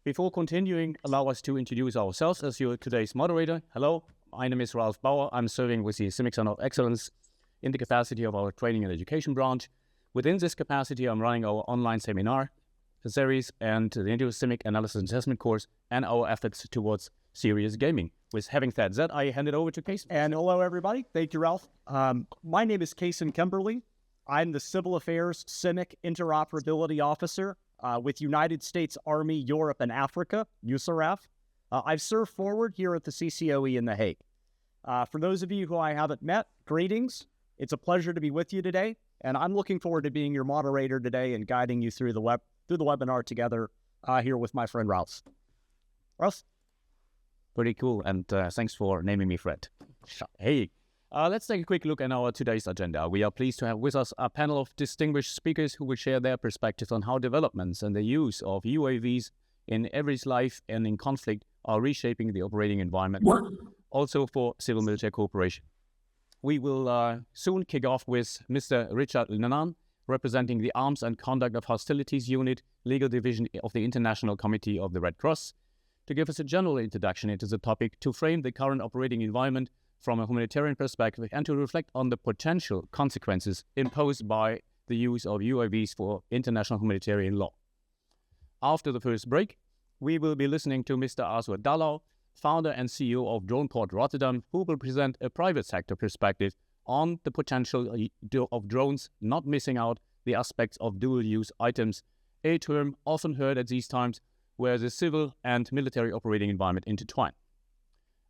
Before continuing, allow us to introduce ourselves as your today's moderator. Hello, my name is Ralph Bauer. I'm serving with the CIMIC Center of Excellence in the capacity of our training and education branch. Within this capacity, I'm running our online seminar series and the Intuitive CIMIC Analysis and Assessment course and our efforts towards serious gaming. With having said that, I hand it over to Case. And hello, everybody. Thank you, Ralph. My name is Cason Kimberly. I'm the Civil Affairs CIMIC Interoperability Officer with United States Army, Europe, and Africa, USARAF. I've served forward here at the CCOE in The Hague. For those of you who I haven't met, greetings. It's a pleasure to be with you today, and I'm looking forward to being your moderator today and guiding you through the webinar together here with my friend Ralph. Ralph? Pretty cool, and thanks for naming me Fred. Hey, let's take a quick look at our today's agenda. We are pleased to have with us a panel of distinguished speakers who will share their perspectives on how developments and the use of UAVs in everyday life and in conflict are reshaping the operating environment, also for civil-military cooperation. We will soon kick off with Mr. Richard Lenanne, representing the Arms and Conduct of Hostilities Unit, Legal Division of the International Committee of the Red Cross, to give us a general introduction into the topic, to frame the current operating environment from a humanitarian perspective, and to reflect on the potential consequences imposed by the use of UAVs for international humanitarian law. After the first break, we will be listening to Mr. Arthur Dallau, founder and CEO of DronePort Rotterdam, who will present a private sector perspective on the potential of drones not missing out the aspects of dual-use items, a term often heard at these times where the civil and military operating environment intertwine.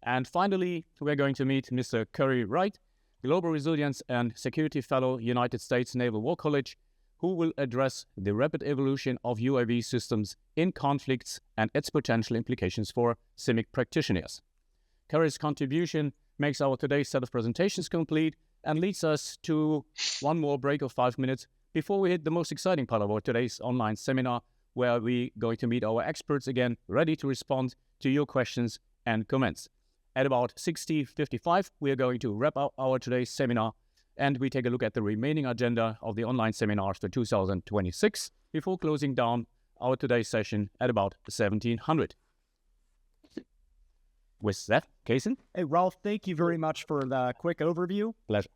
And finally, we're going to meet Mr. Wright, Global Resilience and Security Fellow, United States Naval War College, who will address the rapid evolution of UAV systems in conflicts and its potential implications for CIMIC practitioners. Curry's contribution makes our today's set of presentations complete and leads us to one more break of 5 minutes before we hit the most exciting part of our today's online seminar, where we're going to meet our experts again, ready to respond to your questions and comments. At about 60:55, we are going to wrap up our today's seminar, and we take a look at the remaining agenda of the online seminars for 2026 before closing down our today's session at about 1700. With that, Cason? Hey, Ralph, thank you very much for the quick overview. Pleasure.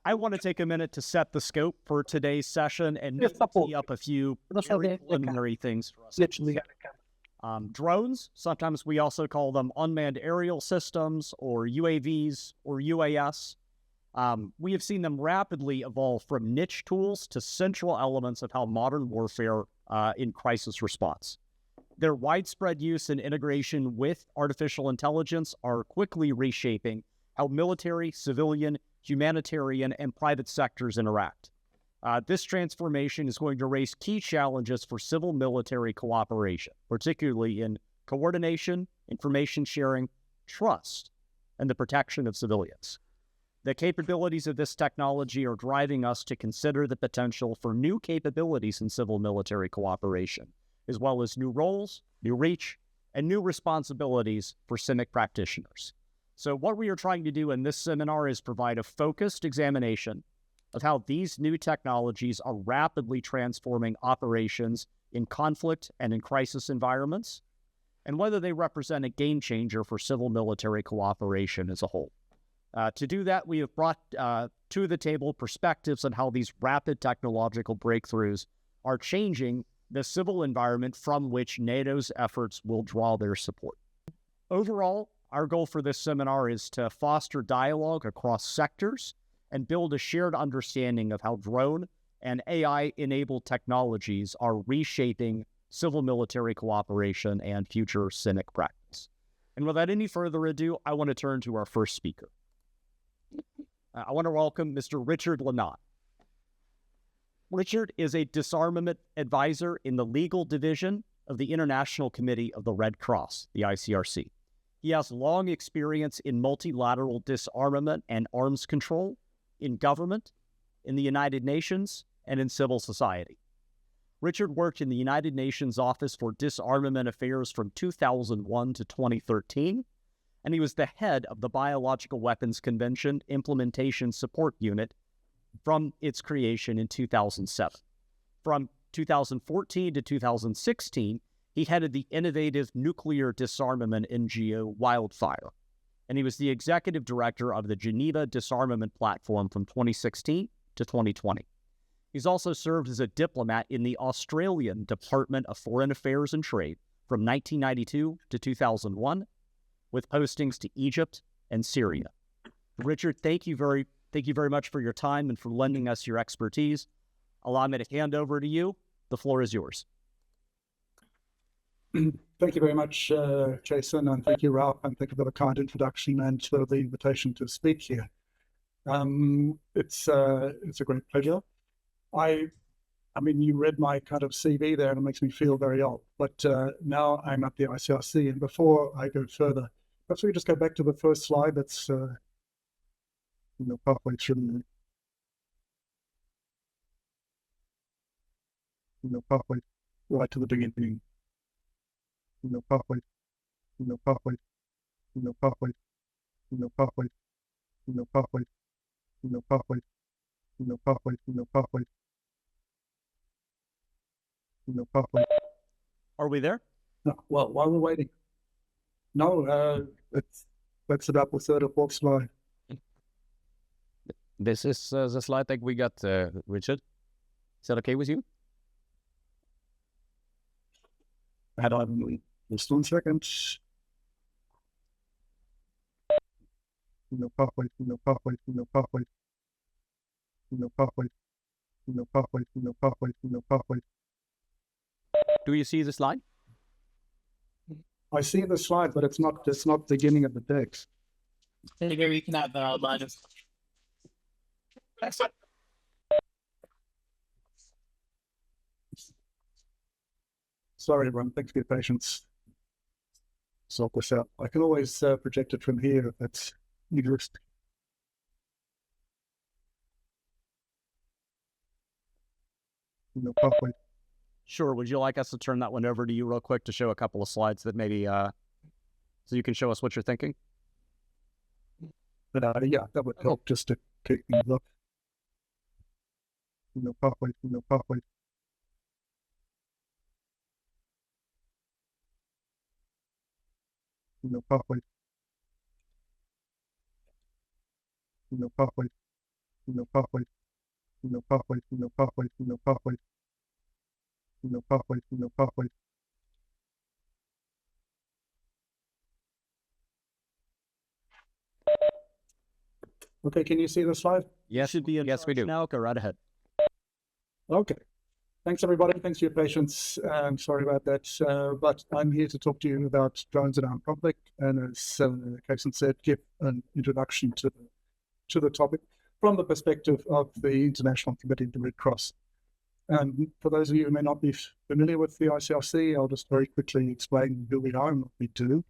I want to take a minute to set the scope for today's session and tee up a few very preliminary things for us. Drones, sometimes we also call them unmanned aerial systems or UAVs or UAS. We have seen them rapidly evolve from niche tools to central elements of how modern warfare in crisis response. Their widespread use and integration with artificial intelligence are quickly reshaping how military, civilian, humanitarian, and private sectors interact. This transformation is going to raise key challenges for civil-military cooperation, particularly in coordination, information sharing, trust, and the protection of civilians. The capabilities of this technology are driving us to consider the potential for new capabilities in civil-military cooperation, as well as new roles, new reach, and new responsibilities for CIMIC practitioners. So what we are trying to do in this seminar is provide a focused examination of how these new technologies are rapidly transforming operations in conflict and in crisis environments, and whether they represent a game changer for civil-military cooperation as a whole. To do that, we have brought to the table perspectives on how these rapid technological breakthroughs are changing the civil environment from which NATO's efforts will draw their support. Overall, our goal for this seminar is to foster dialogue across sectors and build a shared understanding of how drone and AI-enabled technologies are reshaping civil-military cooperation and future CIMIC practice. And without any further ado, I want to turn to our first speaker. I want to welcome Mr. Richard Lenanne. Richard is a disarmament advisor in the legal division of the International Committee of the Red Cross, the ICRC. He has long experience in multilateral disarmament and arms control, in government, in the United Nations, and in civil society. Richard worked in the United Nations Office for Disarmament Affairs from 2001 to 2013, and he was the head of the Biological Weapons Convention Implementation Support Unit from its creation in 2007. From 2014 to 2016, he He headed the innovative nuclear disarmament NGO Wildfire, and he was the executive director of the Geneva Disarmament Platform from 2016 to 2020. He's also served as a diplomat in the Australian Department of Foreign Affairs and Trade from 1992 to 2001, with postings to Egypt and Syria. Richard, thank you very much for your time and for lending us your expertise. Allow me to hand over to you. The floor is yours. Thank you very much, Jason, and thank you, Ralph, and thank you for the kind introduction and for the invitation to speak here. It's a great pleasure. I mean, you read my kind of CV there, and it makes me feel very old. But now I'm at the ICRC, and before I go further, perhaps we just go back to the first slide. That's partway through. Partway right to the beginning. Partway. Partway. Partway. Partway. Partway. Partway. Pathway, pathway, pathway. Are we there? No, well, while we're waiting. No, that's about the third or fourth slide. This is the slide that we got, Richard. Is that okay with you? Hold on, just 1 second. Pathway, pathway, pathway. Pathway, pathway, pathway, pathway. Do you see the slide? I see the slide, but it's not the beginning of the text. Maybe we can have the outline. Sorry, everyone. Thanks for your patience. Sort this out. I can always project it from here if that's easiest. Pathway. Sure. Would you like us to turn that one over to you real quick to show a couple of slides that maybe, so you can show us what you're thinking? But yeah, that would help just to take things up. Pathway, pathway. Pathway. Pathway. Pathway. Pathway, pathway, pathway. Pathway, pathway. Okay, can you see the slide? Yes, Should be in yes, we do. Now, go right ahead. Okay. Thanks, everybody. Thanks for your patience. Sorry about that. But I'm here to talk to you about drones in armed conflict, and as Kason said, give an introduction to the topic from the perspective of the International Committee of the Red Cross. And for those of you who may not be familiar with the ICRC, I'll just very quickly explain who we are and what we do.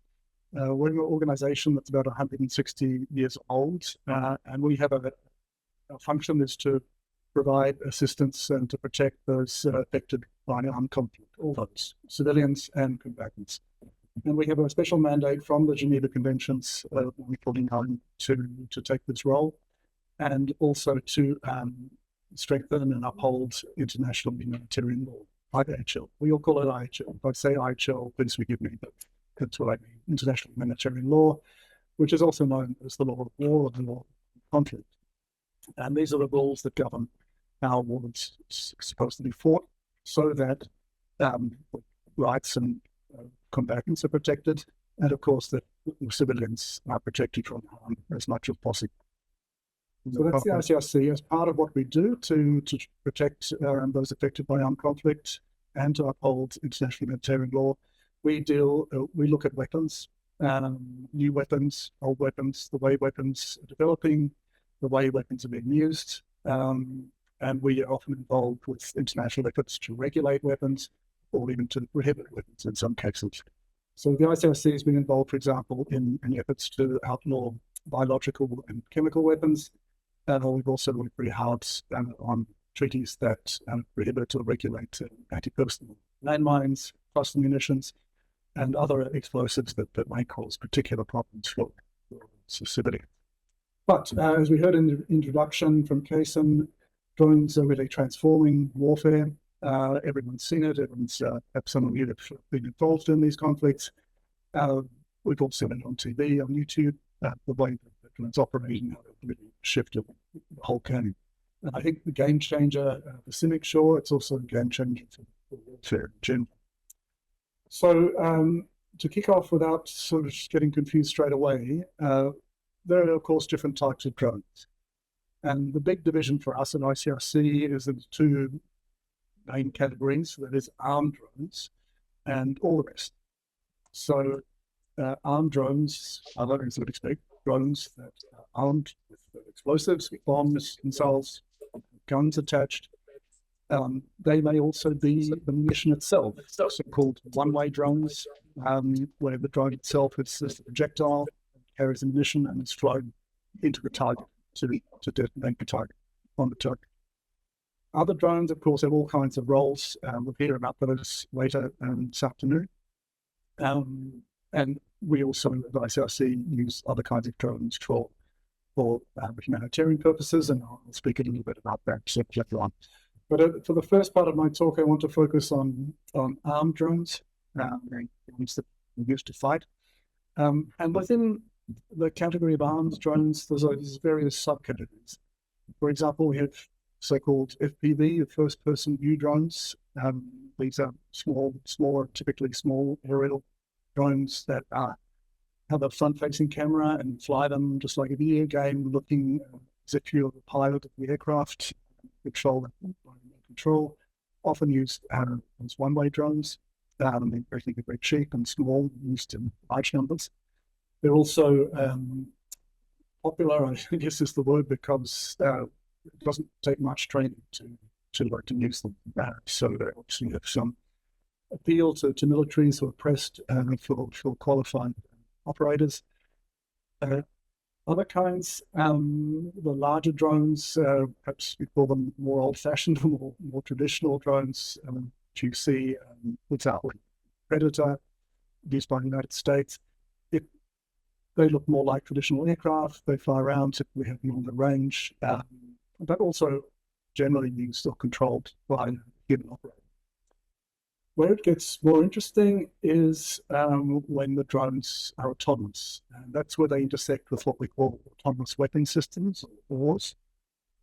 We're an organization that's about 160 years old, and we have a function is to provide assistance and to protect those affected by armed conflict, all those civilians and combatants. And we have a special mandate from the Geneva Conventions we put in time to take this role, and also to strengthen and uphold international humanitarian law, IHL. We all call it IHL. If I say IHL, please forgive me, but that's what I mean. International humanitarian law, which is also known as the law of war or the law of conflict. And these are the rules that govern how war is supposed to be fought, so that rights and combatants are protected, and of course that civilians are protected from harm as much as possible. So that's the ICRC. As part of what we do to protect those affected by armed conflict and to uphold international humanitarian law, we look at weapons, new weapons, old weapons, the way weapons are developing, the way weapons are being used, and we are often involved with international efforts to regulate weapons or even to prohibit weapons in some cases. So the ICRC has been involved, for example, in efforts to outlaw biological and chemical weapons. We've also worked very hard on treaties that prohibit or regulate anti-personnel landmines, cluster munitions, and other explosives that may cause particular problems for civilians. But as we heard in the introduction from Kason, drones are really transforming warfare. Everyone's seen it. Everyone's some of you have been involved in these conflicts. We've all seen it on TV, on YouTube, the way that drones operate and how they've really shifted the whole game. And I think the game changer for CIMIC, sure, it's also a game changer for warfare in general. So to kick off without sort of getting confused straight away, there are, of course, different types of drones. And the big division for us at ICRC is into two main categories. That is armed drones and all the rest. So armed drones are what you would expect, drones that are armed with explosives, bombs, missiles, guns attached. They may also be the munition itself. It's also called one-way drones, where the drone itself is just a projectile, carries ammunition, and is thrown into the target to detonate the target on the target. Other drones, of course, have all kinds of roles. We'll hear about those later this afternoon. And we also at ICRC use other kinds of drones for humanitarian purposes, and I'll speak a little bit about that later on. But for the first part of my talk, I want to focus on armed drones, drones that are used to fight. And within the category of arms drones, there's various subcategories. For example, we have so-called FPV, first-person view drones. These are smaller, typically small aerial drones that have a front-facing camera and fly them just like a video game, looking as if you're the pilot of the aircraft, control, often used as one-way drones. They're very cheap and small, used in large numbers. They're also popular, I guess is the word, because it doesn't take much training to learn to use them. So they obviously have some appeal to militaries who are pressed for qualified operators. Other kinds, the larger drones, perhaps we call them more old-fashioned, more traditional drones, which you see, for example, Predator, used by the United States. They look more like traditional aircraft. They fly around, typically have longer range, but also generally used or controlled by human operators. Where it gets more interesting is when the drones are autonomous. And that's where they intersect with what we call autonomous weapon systems, or WARS.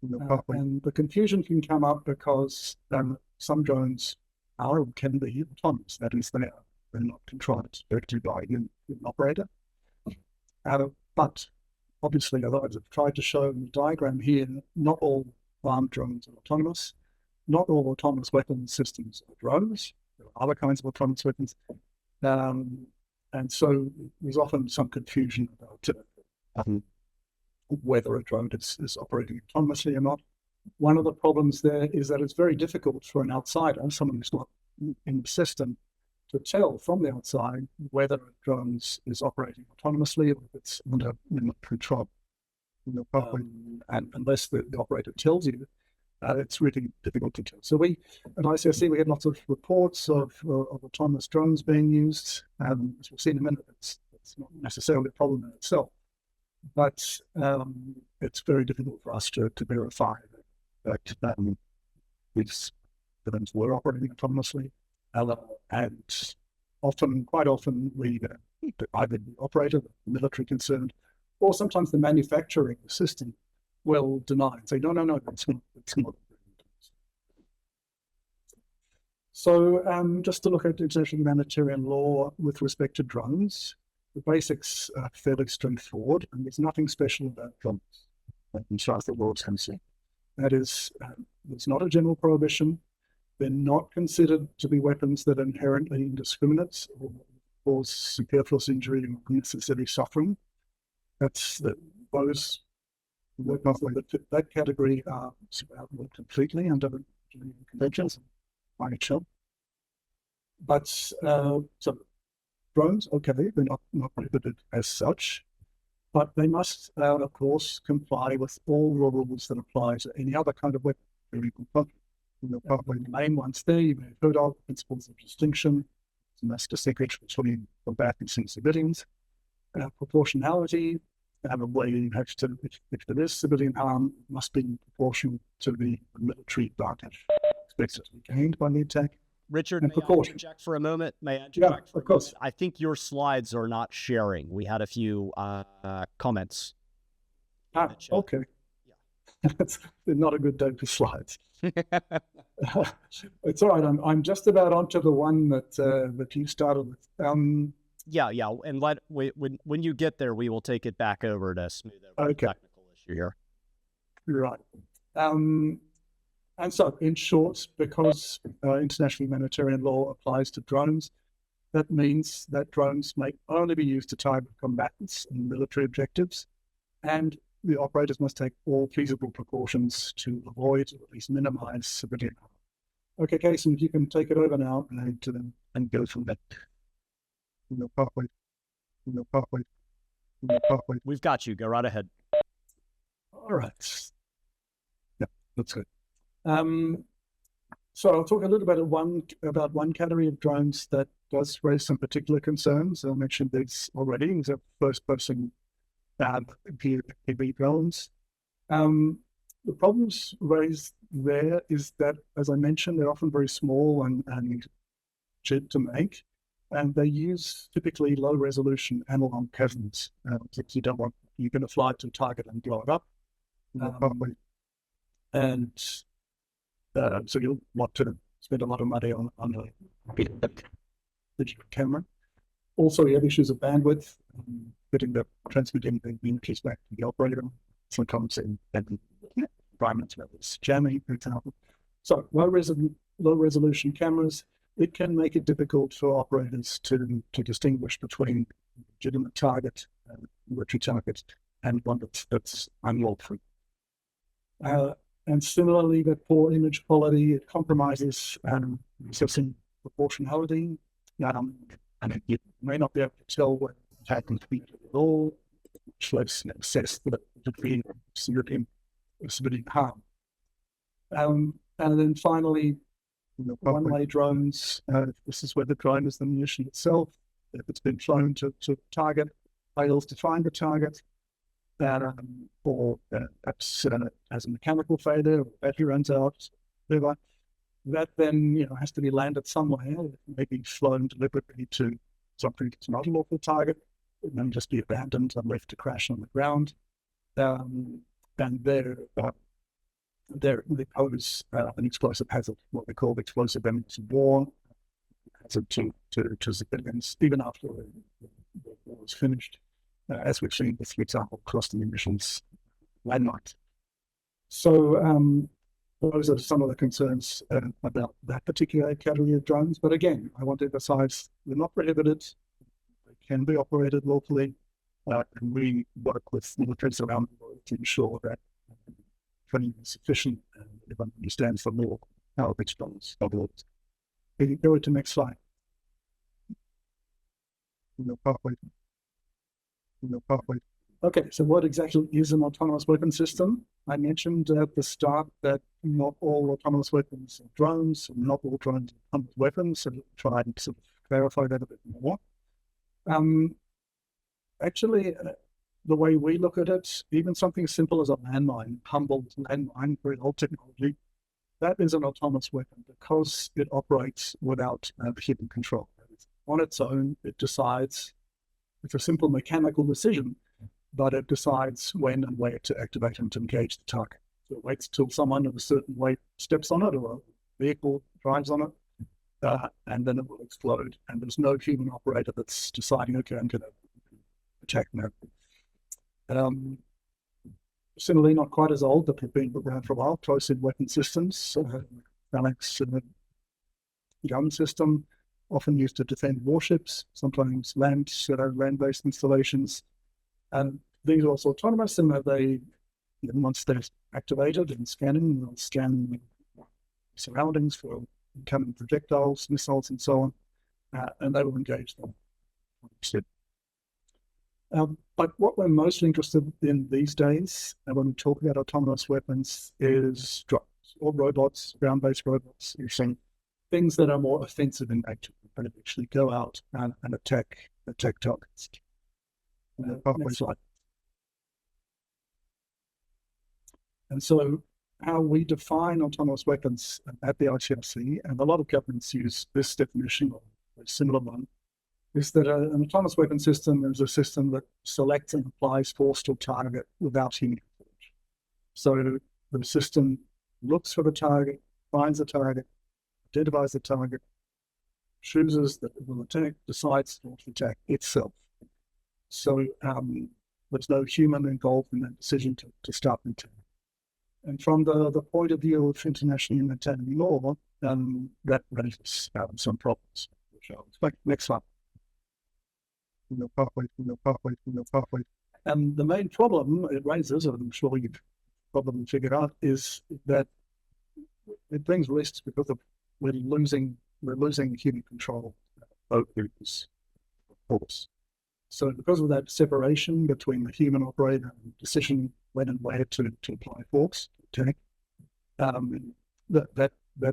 And the confusion can come up because some drones are or can be autonomous. That is, they're not controlled directly by a human operator. But obviously, as I've tried to show in the diagram here, not all armed drones are autonomous. Not all autonomous weapon systems are drones. There are other kinds of autonomous weapons. And so there's often some confusion about whether a drone is operating autonomously or not. One of the problems there is that it's very difficult for an outsider, someone who's not in the system, to tell from the outside whether a drone is operating autonomously or if it's under control. And unless the operator tells you, it's really difficult to tell. So we, at ICRC, we have lots of reports of autonomous drones being used. As we'll see in a minute, it's not necessarily a problem in itself, but it's very difficult for us to verify that these drones were operating autonomously. And quite often, either the operator, the military concerned, or sometimes the manufacturer of the system will deny and say, no, it's not. So just to look at international humanitarian law with respect to drones, the basics are fairly straightforward, and there's nothing special about drones as far as the law is concerned. That is, there's not a general prohibition. They're not considered to be weapons that are inherently indiscriminate or cause superfluous injury or unnecessary suffering. Those weapons that fit that category are outlawed completely under the Geneva Conventions, IHL. But so drones, okay, they're not prohibited as such, but they must, of course, comply with all the rules that apply to any other kind of weapon. Very important. Probably the main ones there you may have heard of, principles of distinction, mass distinction between combatants and civilians, proportionality, where you have to, if there is civilian harm, it must be proportional to the military advantage expected to be gained by the attack. Richard, And may I precaution. interject for a moment? May I Yeah, interject for of course. a moment? I think your slides are not sharing. We had a few comments. Ah, okay. That's not a good day for slides. It's all right. I'm just about onto the one that you started with. Yeah, and when you get there, we will take it back over to smooth over the technical issue here. Right. And so, in short, because international humanitarian law applies to drones, that means that drones may only be used to target combatants and military objectives, and the operators must take all feasible precautions to avoid or at least minimize civilian harm. Okay, Jason, if you can take it over now and go from that. Pathway. We've got you. Go right ahead. All right. Yeah, that's good. So I'll talk a little bit about one category of drones that does raise some particular concerns. I mentioned these already. These are first-person PV drones. The problems raised there is that, as I mentioned, they're often very small and cheap to make, and they use typically low-resolution analog cameras. You're going to fly to a target and blow it up, so you'll want to spend a lot of money on a digital camera. Also, you have issues of bandwidth, getting the transmitting the images back to the operator. Sometimes in environments where it's jamming, for example. So low resolution cameras, it can make it difficult for operators to distinguish between legitimate target, military target, and one that's unlawful. And similarly, that poor image quality, it compromises assessing proportionality, and you may not be able to tell what happened to be at all, which lets assess the degree of civilian harm. And then finally, one-way drones. This is where the drone is the munition itself. If it's been flown to target, fails to find the target, or perhaps has a mechanical failure, or battery runs out, whatever. That then has to be landed somewhere. It may be flown deliberately to something that's not a lawful target. It may just be abandoned and left to crash on the ground. And they pose an explosive hazard, what we call the explosive evidence of war, hazard to civilians, even after the war is finished, as we've seen with, for example, cluster munitions landmines. So those are some of the concerns about that particular category of drones. But again, I want to emphasize they're not prohibited. They can be operated lawfully. And we work with militaries around the world to ensure that training is sufficient and everyone understands the law, how it's done. Can you go to the next slide? Pathway. Okay, so what exactly is an autonomous weapon system? I mentioned at the start that not all autonomous weapons are drones, and not all drones are autonomous weapons, so we'll try and sort of clarify that a bit more. Actually, the way we look at it, even something as simple as a landmine, humble landmine, very old technology, that is an autonomous weapon because it operates without human control. On its own, it decides, it's a simple mechanical decision, but it decides when and where to activate and to engage the target. So it waits till someone of a certain weight steps on it or a vehicle drives on it, and then it will explode. And there's no human operator that's deciding, okay, I'm going to attack now. Similarly, not quite as old, but have been around for a while, close-in weapon systems, phalanx gun system, often used to defend warships, sometimes land-based installations. And these are also autonomous in that they, once they're activated and scanning, they'll scan surroundings for incoming projectiles, missiles, and so on, and they will engage them. But what we're most interested in these days, and when we talk about autonomous weapons, is drones or robots, ground-based robots. You're seeing things that are more offensive in nature, that actually go out and attack targets. Next slide. And so how we define autonomous weapons at the ICRC, and a lot of governments use this definition or a similar one, is that an autonomous weapon system is a system that selects and applies force to a target without human intervention. So the system looks for the target, finds the target, identifies the target, chooses that it will attack, decides to attack itself. So there's no human involved in that decision to start the attack. And from the point of view of international humanitarian law, that raises some problems. Which I'll explain. Next slide. No pathway. And the main problem it raises, and I'm sure you've probably figured out, is that it brings risks because we're losing human control over this force. So because of that separation between the human operator and the decision when and where to apply force, to attack, that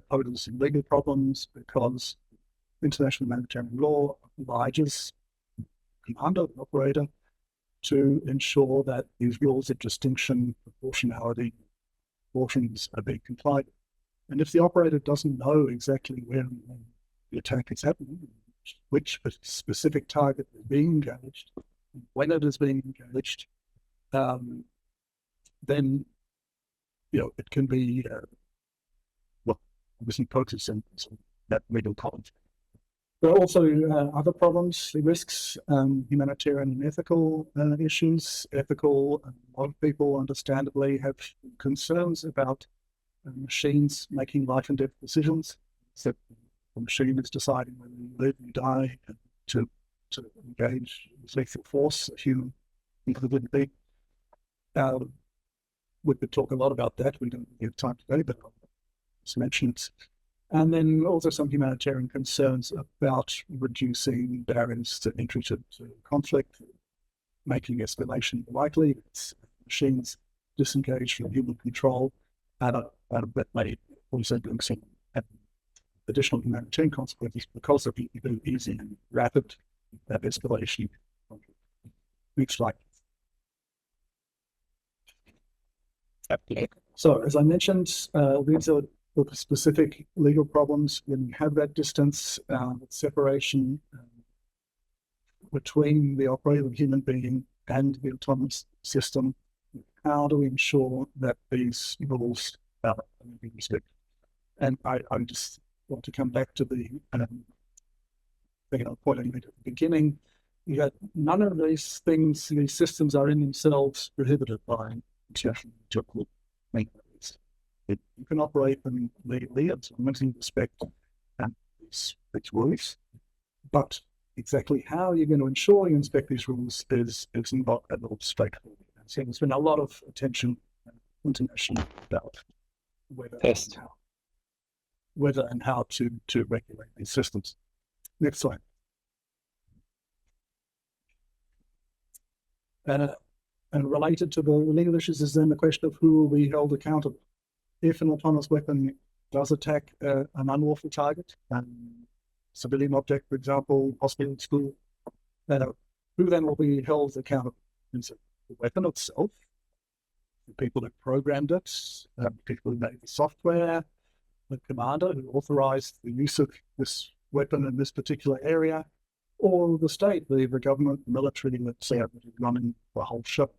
poses some legal problems because international humanitarian law obliges commander, operator, to ensure that these rules of distinction, proportionality, proportions are being complied with. And if the operator doesn't know exactly where the attack is happening, which specific target is being engaged, when it is being engaged, then it can be obviously poses some that legal conflict. There are also other problems, risks, humanitarian and ethical issues. Ethical, a lot of people understandably have concerns about machines making life and death decisions. So the machine is deciding whether you live, you die, and to engage with lethal force, a human wouldn't be. We could talk a lot about that. We don't have time today, but I'll just mention it. And then also some humanitarian concerns about reducing barriers to entry to conflict, making escalation likely. It's machines disengaged from human control, and that may also bring some additional humanitarian consequences because of the easy and rapid escalation. Next slide. So, as I mentioned, these are the specific legal problems when you have that distance, separation between the operator, the human being, and the autonomous system. How do we ensure that these rules are being respected? And I just want to come back to the point I made at the beginning. None of these things, these systems are in themselves prohibited by international maintenance. You can operate them legally as long as you respect these rules, but exactly how you're going to ensure you inspect these rules is not at all straightforward. So there's been a lot of attention internationally about whether and how to regulate these systems. Next slide. And related to the legal issues is then the question of who will be held accountable. If an autonomous weapon does attack an unlawful target, civilian object, for example, hospital, school, who then will be held accountable? Is it the weapon itself, the people who programmed it, people who made the software, the commander who authorized the use of this weapon in this particular area, or the state, the government, the military, let's say, running the whole show?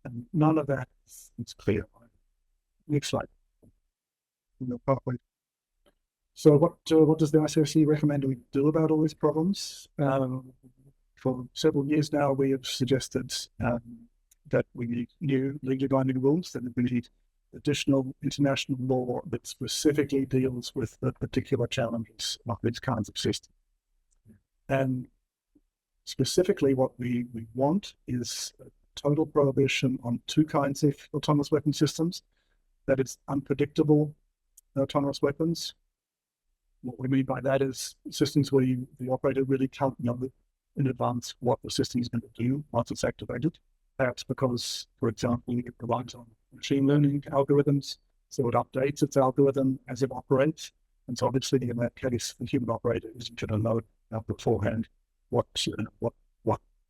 And none of that is clear. Next slide. Pathway. So what does the ICRC recommend we do about all these problems? For several years now, we have suggested that we need new legally binding rules, that we need additional international law that specifically deals with the particular challenges of these kinds of systems. And specifically what we want is a total prohibition on two kinds of autonomous weapon systems. That is unpredictable autonomous weapons. What we mean by that is systems where the operator really can't know in advance what the system is going to do once it's activated. That's because, for example, it relies on machine learning algorithms, so it updates its algorithm as it operates. And so obviously in that case, the human operator isn't going to know beforehand what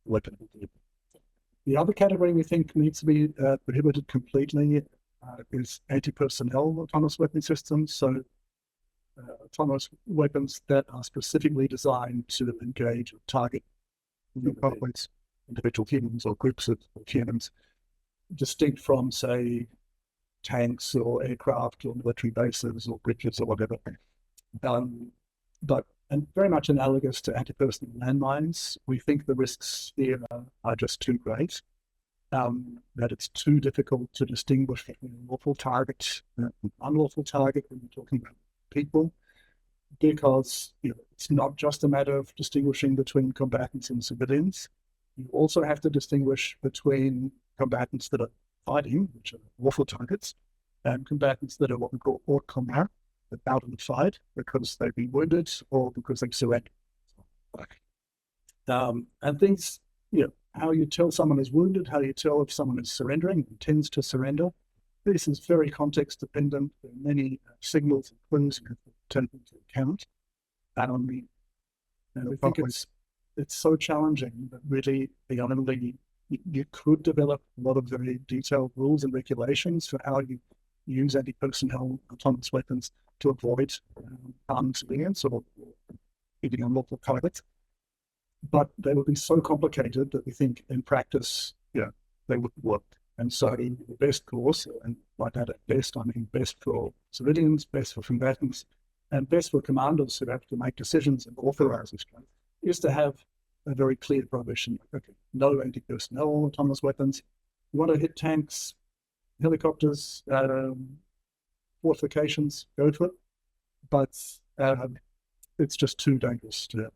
weapon will do. The other category we think needs to be prohibited completely is anti-personnel autonomous weapon systems. So autonomous weapons that are specifically designed to engage or target individual humans or groups of humans, distinct from, say, tanks or aircraft or military bases or bridges or whatever. And very much analogous to anti-personnel landmines, we think the risks here are just too great, that it's too difficult to distinguish between a lawful target and an unlawful target when we're talking about people, because it's not just a matter of distinguishing between combatants and civilians. You also have to distinguish between combatants that are fighting, which are lawful targets, and combatants that are what we call hors combat, out in the fight because they've been wounded or because they've surrendered. And things, how you tell someone is wounded, how you tell if someone is surrendering, intends to surrender, this is very context dependent. There are many signals and clues you have to take into account. And we think it's so challenging that really, you could develop a lot of very detailed rules and regulations for how you use anti-personnel autonomous weapons to avoid harming civilians or hitting unlawful targets. But they would be so complicated that we think in practice, they wouldn't work. And so the best course, and by that at best, I mean best for civilians, best for combatants, and best for commanders who have to make decisions and authorize this kind, is to have a very clear prohibition. Okay, no anti-personnel autonomous weapons. You want to hit tanks, helicopters, fortifications, go for it. But it's just too dangerous to have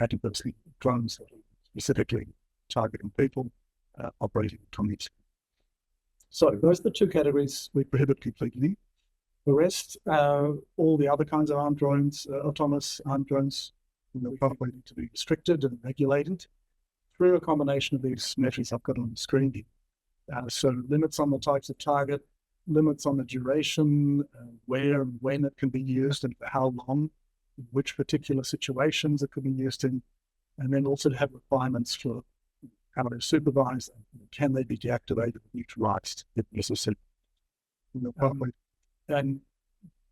anti-personnel drones that are specifically targeting people, operating autonomously. So those are the two categories we prohibit completely. The rest, all the other kinds of armed drones, autonomous armed drones, probably need to be restricted and regulated through a combination of these measures I've got on the screen here. So limits on the types of target, limits on the duration, where and when it can be used and for how long, which particular situations it could be used in, and then also to have requirements for how they're supervised, can they be deactivated and neutralized if necessary. And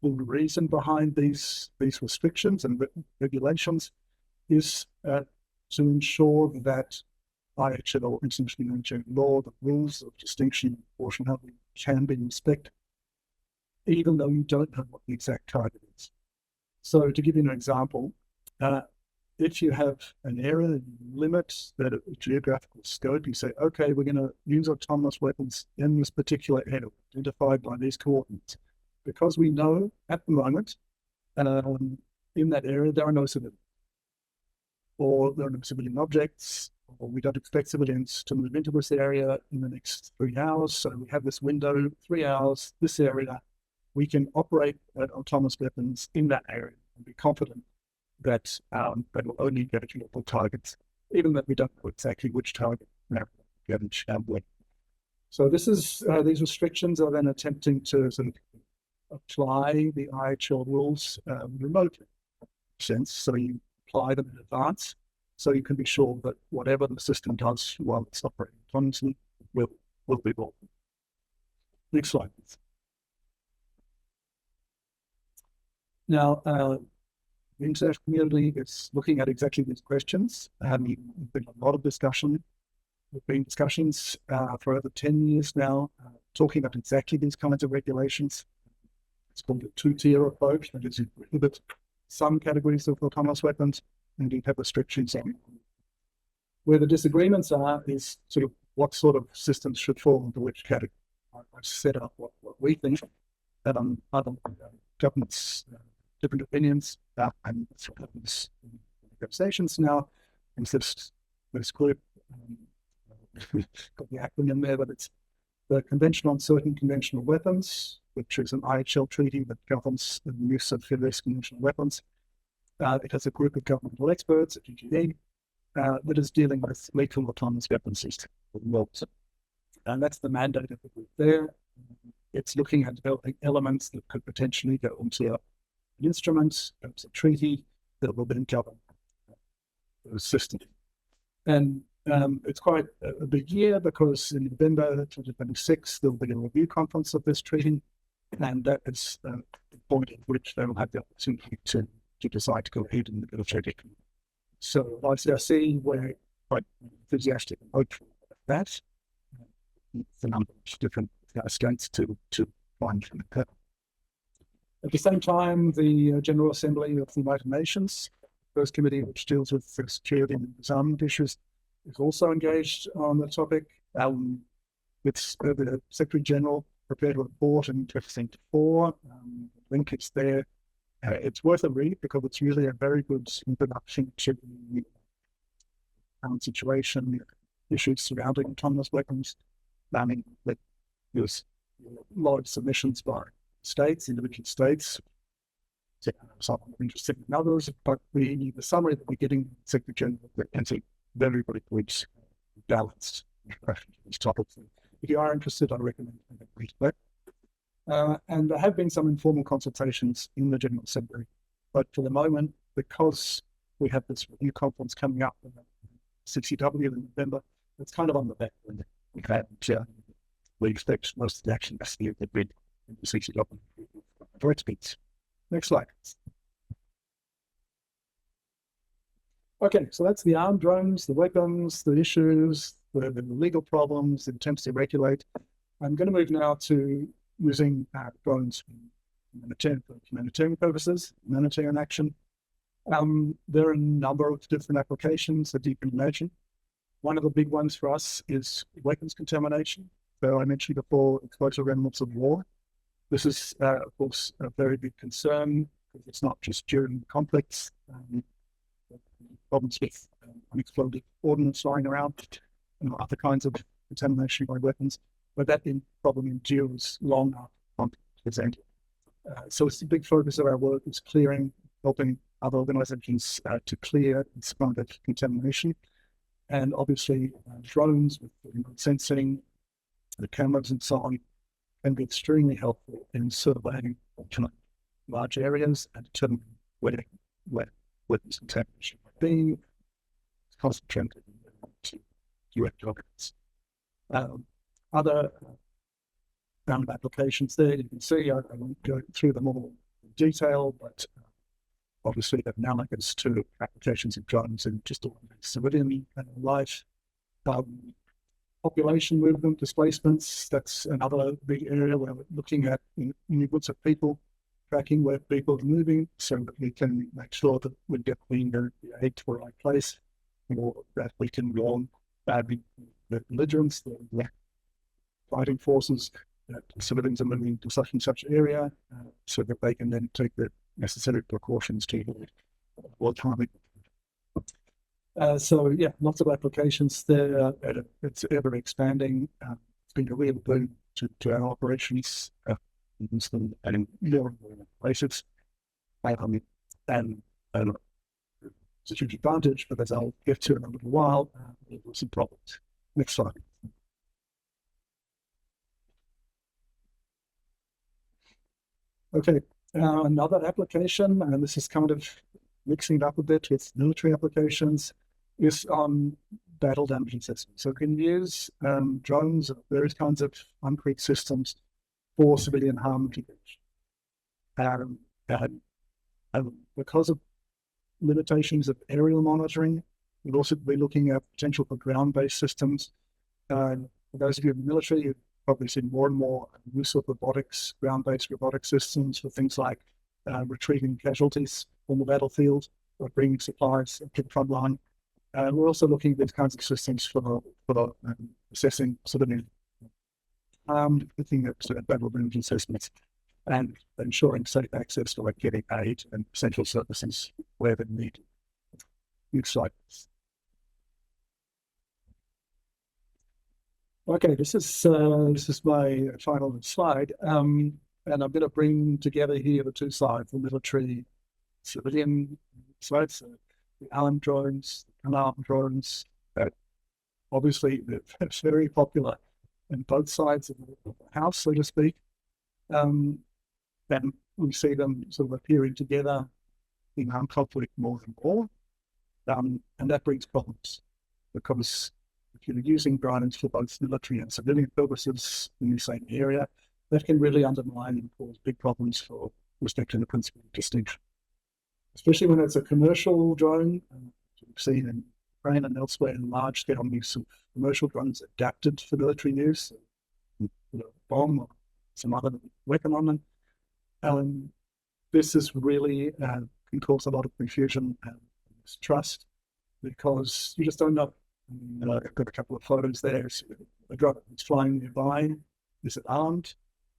the reason behind these restrictions and regulations is to ensure that IHL or international humanitarian law, the rules of distinction and proportionality can be respected, even though you don't know what the exact target is. So to give you an example, if you have an area and you limit that geographical scope, you say, okay, we're going to use autonomous weapons in this particular area, identified by these coordinates, because we know at the moment in that area there are no civilians, or there are no civilian objects, or we don't expect civilians to move into this area in the next 3 hours. So we have this window, 3 hours, this area, we can operate autonomous weapons in that area and be confident that they will only go to local targets, even though we don't know exactly which target when. So this is these restrictions are then attempting to sort of apply the IHL rules remotely, sense. So you apply them in advance, so you can be sure that whatever the system does while it's operating autonomously will be lawful. Next slide, please. Now, the international community is looking at exactly these questions. There's been a lot of discussion. There have been discussions for over 10 years now, talking about exactly these kinds of regulations. It's called a two-tier approach, that is, you prohibit some categories of autonomous weapons and you have restrictions on. Where the disagreements are is sort of what sort of systems should fall into which category. I've set up what we think that other governments different opinions and happens in negotiations now. Insist this group got the acronym there, but it's the Convention on Certain Conventional Weapons, which is an IHL treaty that governs the use of various conventional weapons. It has a group of governmental experts at GGE that is dealing with lethal autonomous weapon systems. And that's the mandate of the group there. It's looking at developing elements that could potentially go into an instrument, perhaps a treaty that will then govern those systems. And It's quite a big year because in November 2026, there'll be a review conference of this treaty, and that is the point at which they will have the opportunity to decide to go ahead and negotiate it. So ICRC, we're quite enthusiastic and hopeful about that. The number of different skates to find. At the same time, the General Assembly of the United Nations, first committee which deals with security and disarmament issues, is also engaged on the topic. With the Secretary General prepared a report in 2004. Link is there. It's worth a read because it's really a very good introduction to the current situation, issues surrounding autonomous weapons. I mean, there's a lot of submissions by states, individual states. Some are interested in others, but the summary that we're getting, Secretary General, is a very, very good, balanced introduction to these topics. If you are interested, I recommend read that. And there have been some informal consultations in the General Assembly, but for the moment, because we have this review conference coming up in CCW in November, it's kind of on the back burner. We expect most of the action to be in the CCW for its beats. Next slide. Okay, so that's the armed drones, the weapons, the issues, the legal problems, the attempts to regulate. I'm going to move now to using drones for humanitarian purposes, humanitarian action. There are a number of different applications that you can imagine. One of the big ones for us is weapons contamination. So I mentioned before, explosive remnants of war. This is, of course, a very big concern because it's not just during conflicts. Problems with unexploded ordnance lying around and other kinds of contamination by weapons, but that problem endures long after conflict is ended. So it's a big focus of our work is helping other organizations to clear this kind of contamination. And obviously drones with remote sensing, the cameras and so on, can be extremely helpful in surveying large areas and determining where weapons contamination might be, concentrated to direct targets. Other applications there you can see, I won't go through them all in detail, but obviously they're analogous to applications of drones in just ordinary civilian life. Population movement, displacements, that's another big area where we're looking at movements of people, tracking where people are moving so that we can make sure that we get the aid to the right place, or that we can warn the belligerents, the fighting forces, that civilians are moving to such and such area so that they can then take the necessary precautions to avoid timing. So yeah, lots of applications there. It's ever expanding. It's been a real boon to our operations in more places. And it's a huge advantage, but as I'll get to in a little while, there were some problems. Next slide. Okay, another application, and this is kind of mixing it up a bit with military applications, is on battle damaging systems. So we can use drones or various kinds of uncrewed systems for civilian harm mitigation. Because of limitations of aerial monitoring, we'll also be looking at potential for ground-based systems. For those of you in the military, you've probably seen more and more use of robotics, ground-based robotic systems for things like retrieving casualties on the battlefield or bringing supplies to the front line. We're also looking at these kinds of systems for assessing civilian harm, looking at battle damage assessments, and ensuring safe access for getting aid and essential services where they're needed. Next slide. Okay, this is my final slide, and I'm going to bring together here the two sides: the military, civilian sides, the armed drones, unarmed drones. Obviously, they're very popular in both sides of the house, so to speak. Then we see them sort of appearing together in armed conflict more and more, and that brings problems because you're using drones for both military and civilian purposes in the same area, that can really undermine and cause big problems for respecting the principle of distinction. Especially when it's a commercial drone, we've seen in Ukraine and elsewhere in large-scale use of commercial drones adapted for military use, a bomb or some other weapon on them. This is really can cause a lot of confusion and mistrust because you just don't know. I've got a couple of photos there. So a drone that's flying nearby. Is it armed?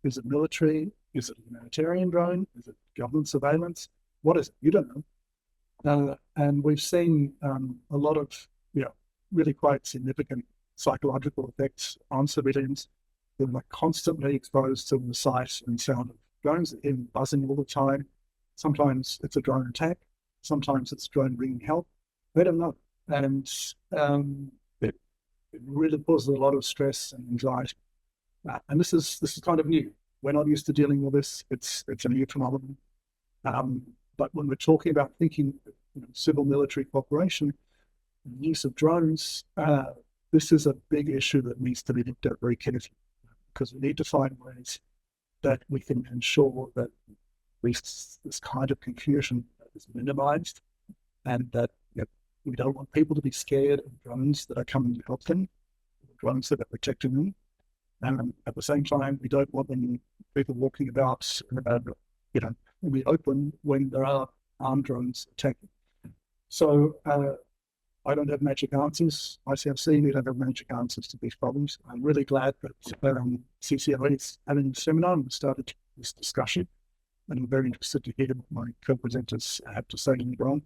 Is it military? Is it a humanitarian drone? Is it government surveillance? What is it? You don't know. And we've seen a lot of, really quite significant psychological effects on civilians. They're like constantly exposed to the sight and sound of drones, they're buzzing all the time. Sometimes it's a drone attack. Sometimes it's a drone bringing help. They don't know. And it really causes a lot of stress and anxiety. And this is kind of new. We're not used to dealing with this. It's a new phenomenon. But when we're talking about thinking civil military cooperation, the use of drones, this is a big issue that needs to be looked at very carefully because we need to find ways that we can ensure that at least this kind of confusion is minimized and that we don't want people to be scared of drones that are coming to help them, drones that are protecting them. And at the same time, we don't want people walking about, be open when there are armed drones attacking. So I don't have magic answers. ICRC, we don't have magic answers to these problems. I'm really glad that CCOE is having a seminar and we started this discussion. And I'm very interested to hear what my co-presenters have to say later on,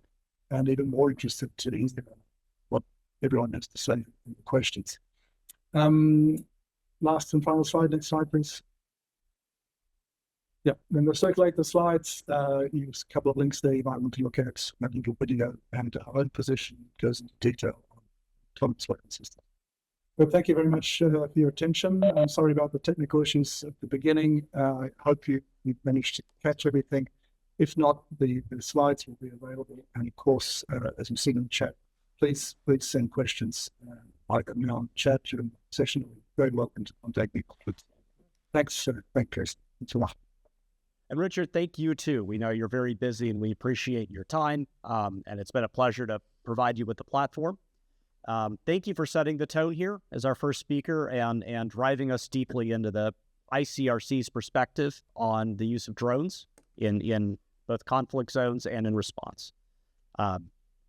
and even more interested to hear what everyone has to say in the questions. Last and final slide, next slide, please. Yeah, then we'll circulate the slides, use a couple of links there you might want to look at, maybe your video and our own position goes into detail on autonomous weapon systems. But thank you very much for your attention. I'm sorry about the technical issues at the beginning. I hope you managed to catch everything. If not, the slides will be available. And of course, as you've seen in the chat, please send questions either now in chat during the session. You're very welcome to contact me. Thanks, Chris. Thanks a lot. And Richard, thank you too. We know you're very busy and we appreciate your time. And it's been a pleasure to provide you with the platform. Thank you for setting the tone here as our first speaker and driving us deeply into the ICRC's perspective on the use of drones in both conflict zones and in response.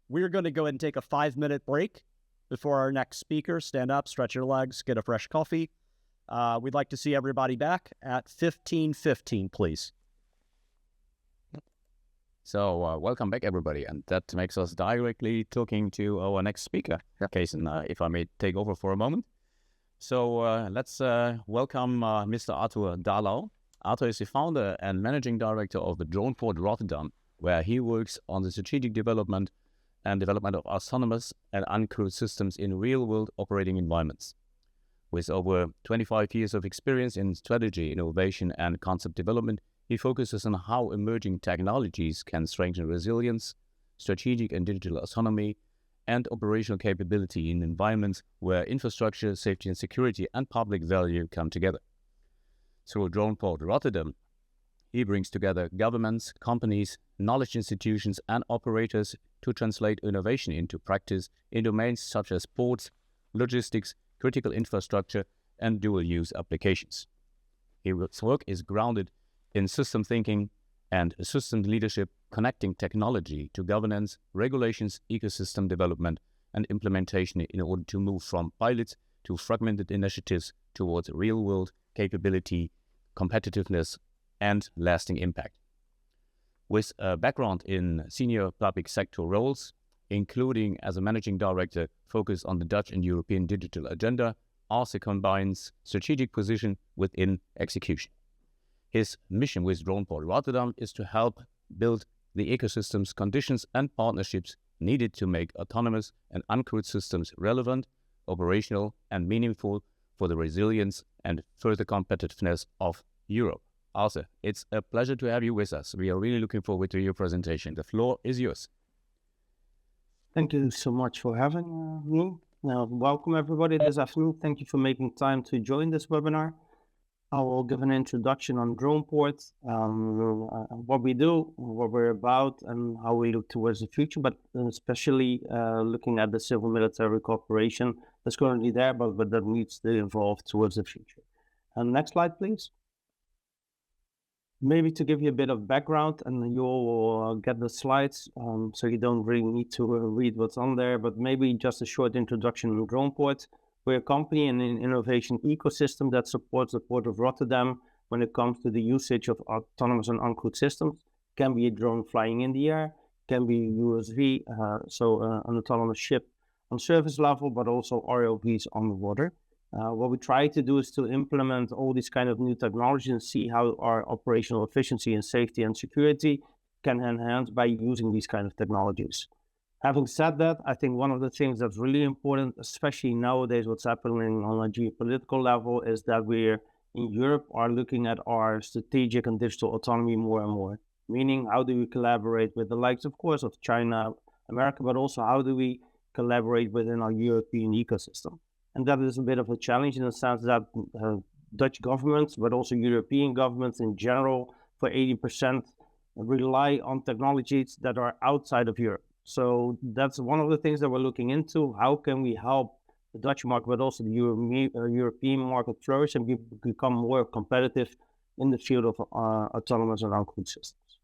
We're going to go ahead and take a 5-minute break before our next speaker. Stand up, stretch your legs, get a fresh coffee. We'd like to see everybody back at 15:15, please. So welcome back, everybody, and that makes us directly talking to our next speaker, Kason, if I may take over for a moment. So let's welcome Mr. Arthur Dallau. Arthur is the founder and managing director of the DronePort Rotterdam, where he works on the strategic development of autonomous and uncrewed systems in real-world operating environments. With over 25 years of experience in strategy, innovation, and concept development, he focuses on how emerging technologies can strengthen resilience, strategic and digital autonomy, and operational capability in environments where infrastructure, safety and security, and public value come together. Through DronePort Rotterdam, he brings together governments, companies, knowledge institutions, and operators to translate innovation into practice in domains such as ports, logistics, critical infrastructure, and dual-use applications. His work is grounded in system thinking and system leadership, connecting technology to governance, regulations, ecosystem development, and implementation in order to move from pilots to fragmented initiatives towards real-world capability, competitiveness, and lasting impact. With a background in senior public sector roles, including as a managing director focused on the Dutch and European digital agenda, Arthur combines strategic position within execution. His mission with DronePort Rotterdam is to help build the ecosystems, conditions, and partnerships needed to make autonomous and uncrewed systems relevant, operational, and meaningful for the resilience and further competitiveness of Europe. Arthur, it's a pleasure to have you with us. We are really looking forward to your presentation. The floor is yours. Thank you so much for having me. Welcome everybody this afternoon. Thank you for making time to join this webinar. I will give an introduction on DronePort, what we do, what we're about, and how we look towards the future, but especially looking at the civil-military cooperation that's currently there, but that needs to evolve towards the future. Next slide, please. Maybe to give you a bit of background, and you'll get the slides, so you don't really need to read what's on there, but maybe just a short introduction to DronePort. We're a company and an innovation ecosystem that supports the Port of Rotterdam when it comes to the usage of autonomous and uncrewed systems. Can be a drone flying in the air, can be USV, an autonomous ship on surface level, but also ROVs on the water. What we try to do is to implement all these kind of new technologies and see how our operational efficiency and safety and security can enhance by using these kind of technologies. Having said that, I think one of the things that's really important, especially nowadays, what's happening on a geopolitical level, is that we're in Europe are looking at our strategic and digital autonomy more and more. Meaning, how do we collaborate with the likes, of course, of China, America, but also how do we collaborate within our European ecosystem? And that is a bit of a challenge in the sense that Dutch governments, but also European governments in general, for 80% rely on technologies that are outside of Europe. So that's one of the things that we're looking into. How can we help the Dutch market, but also the European market flourish and become more competitive in the field of autonomous and uncrewed systems?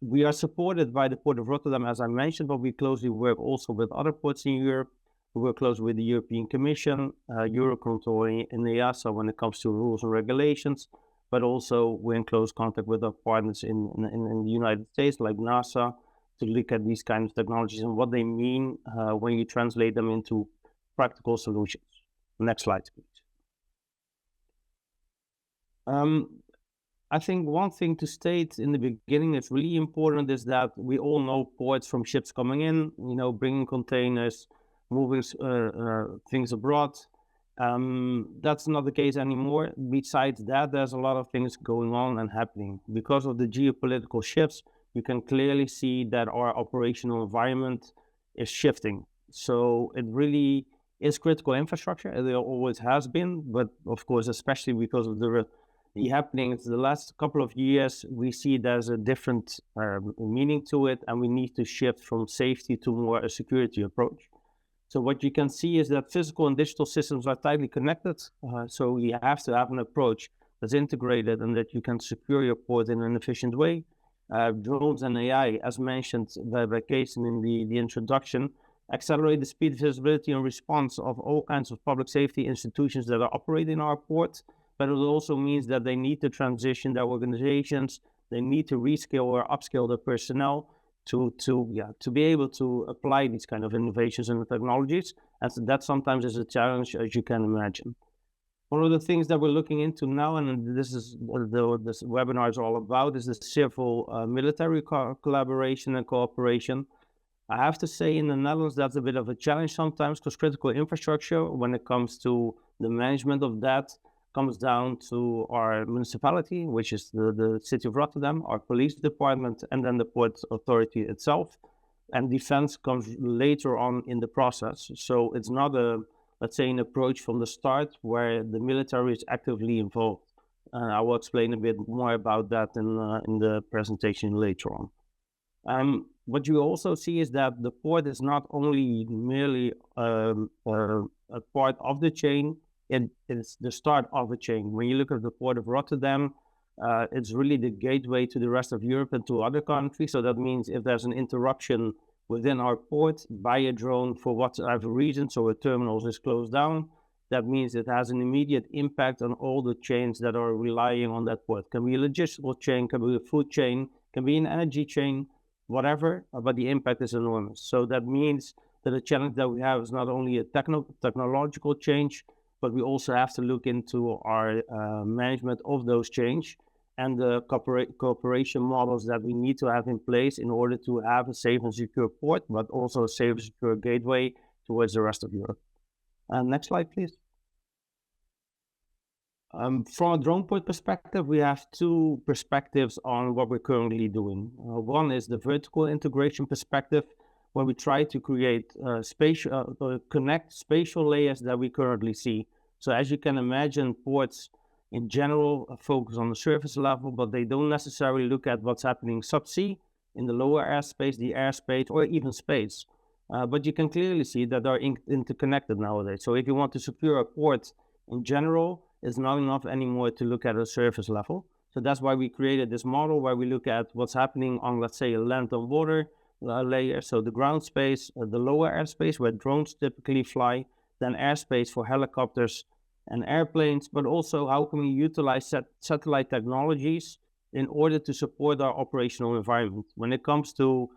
We are supported by the Port of Rotterdam, as I mentioned, but we closely work also with other ports in Europe. We work closely with the European Commission, Eurocontrol, and EASA when it comes to rules and regulations, but also we're in close contact with our partners in the United States, like NASA, to look at these kinds of technologies and what they mean when you translate them into practical solutions. Next slide, please. I think one thing to state in the beginning that's really important is that we all know ports from ships coming in, bringing containers, moving things abroad. That's not the case anymore. Besides that, there's a lot of things going on and happening. Because of the geopolitical shifts, you can clearly see that our operational environment is shifting. So it really is critical infrastructure, as it always has been, but of course, especially because of the happenings the last couple of years, we see there's a different meaning to it, and we need to shift from safety to more a security approach. So what you can see is that physical and digital systems are tightly connected. So you have to have an approach that's integrated and that you can secure your port in an efficient way. Drones and AI, as mentioned by Kason in the introduction, accelerate the speed, visibility, and response of all kinds of public safety institutions that are operating in our port. But it also means that they need to transition their organizations, they need to reskill or upskill their personnel to be able to apply these kind of innovations and technologies. And so that sometimes is a challenge, as you can imagine. One of the things that we're looking into now, and this is what this webinar is all about, is the civil military collaboration and cooperation. I have to say in the Netherlands, that's a bit of a challenge sometimes, because critical infrastructure, when it comes to the management of that, comes down to our municipality, which is the city of Rotterdam, our police department, and then the port authority itself. And defense comes later on in the process. So it's not let's say, an approach from the start where the military is actively involved. I will explain a bit more about that in the presentation later on. What you also see is that the port is not only merely a part of the chain, it's the start of a chain. When you look at the Port of Rotterdam, it's really the gateway to the rest of Europe and to other countries. So that means if there's an interruption within our port by a drone for whatever reason, so a terminal is closed down, that means it has an immediate impact on all the chains that are relying on that port. Can be a logistical chain, can be a food chain, can be an energy chain, whatever, but the impact is enormous. So that means that the challenge that we have is not only a technological change, but we also have to look into our management of those change and the cooperation models that we need to have in place in order to have a safe and secure port, but also a safe and secure gateway towards the rest of Europe. Next slide, please. From a DronePort perspective, we have two perspectives on what we're currently doing. One is the vertical integration perspective, where we try to create connect spatial layers that we currently see. So as you can imagine, ports in general focus on the surface level, but they don't necessarily look at what's happening subsea in the lower airspace, the airspace, or even space. But you can clearly see that they're interconnected nowadays. So if you want to secure a port in general, it's not enough anymore to look at a surface level. So that's why we created this model where we look at what's happening on, let's say, a land and water layer. So the ground space, the lower airspace where drones typically fly, then airspace for helicopters and airplanes, but also how can we utilize satellite technologies in order to support our operational environment. When it comes to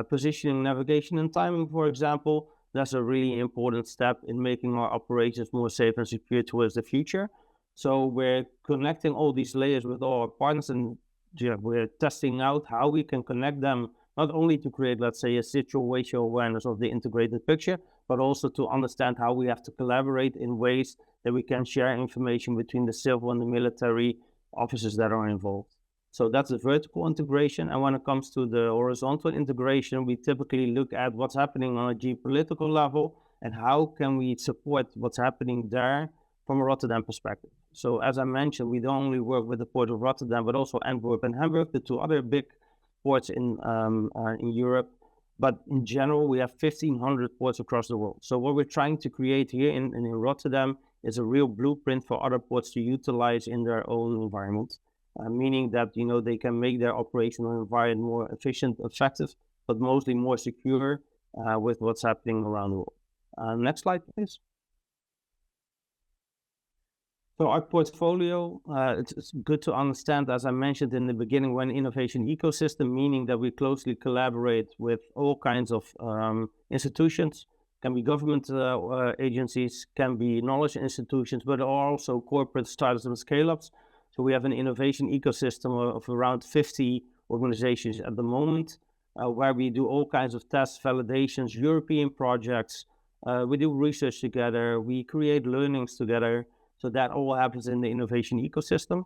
positioning, navigation, and timing, for example, that's a really important step in making our operations more safe and secure towards the future. So we're connecting all these layers with all our partners, and we're testing out how we can connect them, not only to create, let's say, a situational awareness of the integrated picture, but also to understand how we have to collaborate in ways that we can share information between the civil and the military officers that are involved. So that's the vertical integration. And when it comes to the horizontal integration, we typically look at what's happening on a geopolitical level and how can we support what's happening there from a Rotterdam perspective. So as I mentioned, we don't only work with the Port of Rotterdam, but also Antwerp and Hamburg, the two other big ports in Europe. But in general, we have 1,500 ports across the world. So what we're trying to create here in Rotterdam is a real blueprint for other ports to utilize in their own environment, meaning that they can make their operational environment more efficient, effective, but mostly more secure with what's happening around the world. Next slide, please. So our portfolio, it's good to understand, as I mentioned in the beginning, we're an innovation ecosystem, meaning that we closely collaborate with all kinds of institutions, can be government agencies, can be knowledge institutions, but also corporate startups and scale-ups. So we have an innovation ecosystem of around 50 organizations at the moment, where we do all kinds of tests, validations, European projects. We do research together, we create learnings together. So that all happens in the innovation ecosystem.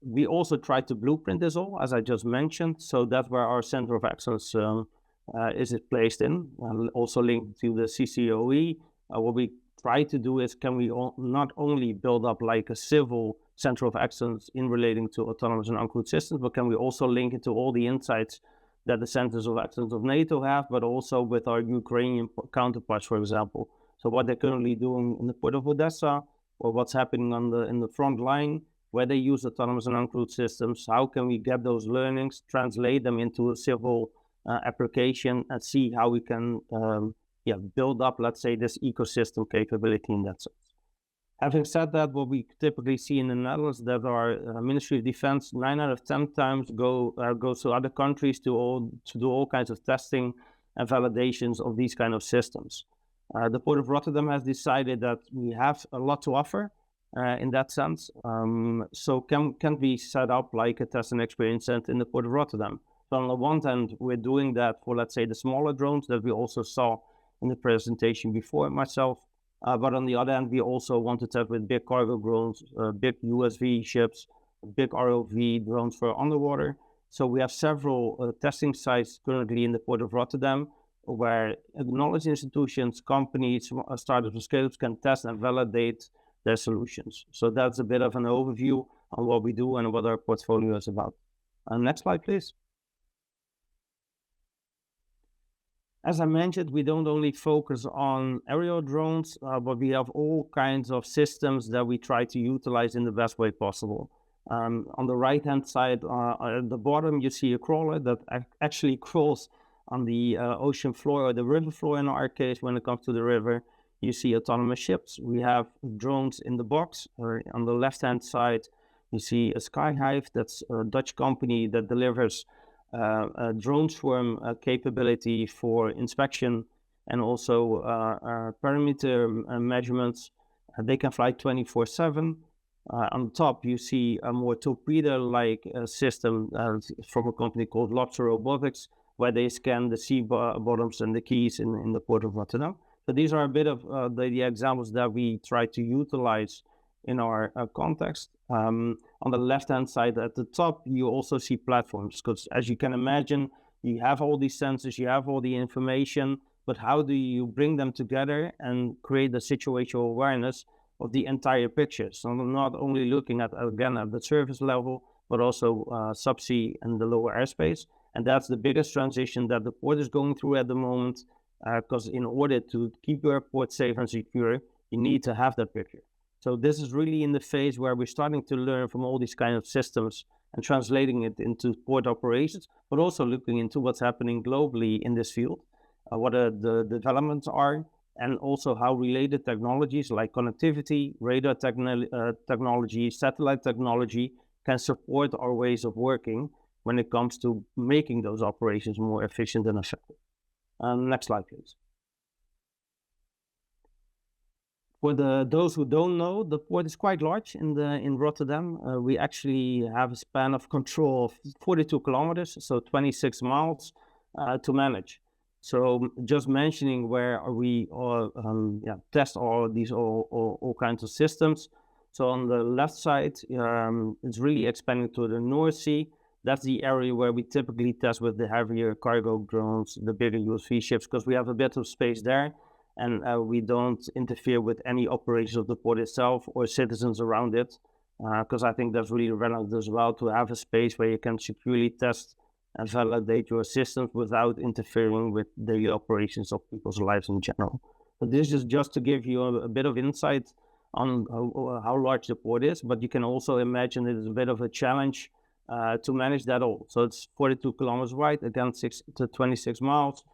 We also try to blueprint this all, as I just mentioned. So that's where our Center of Excellence is placed in, also linked to the CCOE. What we try to do is, can we not only build up like a civil Center of Excellence in relating to autonomous and uncrewed systems, but can we also link it to all the insights that the Centers of Excellence of NATO have, but also with our Ukrainian counterparts, for example. So what they're currently doing in the Port of Odessa, or what's happening in the front line, where they use autonomous and uncrewed systems, how can we get those learnings, translate them into a civil application, and see how we can build up, let's say, this ecosystem capability in that sense. Having said that, what we typically see in the Netherlands, that our Ministry of Defense 9 out of 10 times goes to other countries to do all kinds of testing and validations of these kind of systems. The Port of Rotterdam has decided that we have a lot to offer in that sense. So can we set up like a test and experience center in the Port of Rotterdam? So on the one hand, we're doing that for, let's say, the smaller drones that we also saw in the presentation before myself. But on the other hand, we also want to test with big cargo drones, big USV ships, big ROV drones for underwater. So we have several testing sites currently in the Port of Rotterdam, where knowledge institutions, companies, startups and scale-ups can test and validate their solutions. So that's a bit of an overview on what we do and what our portfolio is about. Next slide, please. As I mentioned, we don't only focus on aerial drones, but we have all kinds of systems that we try to utilize in the best way possible. On the right-hand side, at the bottom, you see a crawler that actually crawls on the ocean floor or the river floor in our case. When it comes to the river, you see autonomous ships. We have drones in the box, or on the left-hand side, you see a Skyhive. That's a Dutch company that delivers a drone swarm capability for inspection and also perimeter measurements. They can fly 24/7. On top, you see a more torpedo-like system from a company called Lobster Robotics, where they scan the sea bottoms and the quays in the Port of Rotterdam. So these are a bit of the examples that we try to utilize in our context. On the left-hand side at the top, you also see platforms, because as you can imagine, You have all these sensors, you have all the information, but how do you bring them together and create the situational awareness of the entire picture? So not only looking at, again, at the surface level, but also subsea and the lower airspace. And that's the biggest transition that the port is going through at the moment, because in order to keep your port safe and secure, you need to have that picture. So this is really in the phase where we're starting to learn from all these kind of systems and translating it into port operations, but also looking into what's happening globally in this field, what the developments are, and also how related technologies like connectivity, radar technology, satellite technology can support our ways of working when it comes to making those operations more efficient and effective. Next slide, please. For those who don't know, the port is quite large in Rotterdam. We actually have a span of control of 42 kilometers, so 26 miles to manage. So just mentioning where we test all kinds of systems. So on the left side, it's really expanding to the North Sea. That's the area where we typically test with the heavier cargo drones, the bigger USV ships, because we have a bit of space there. And we don't interfere with any operations of the port itself or citizens around it, because I think that's really relevant as well, to have a space where you can securely test and validate your systems without interfering with daily operations of people's lives in general. But this is just to give you a bit of insight on how large the port is, but you can also imagine it is a bit of a challenge to manage that all. So it's 42 kilometers wide, again 6 to 26 miles.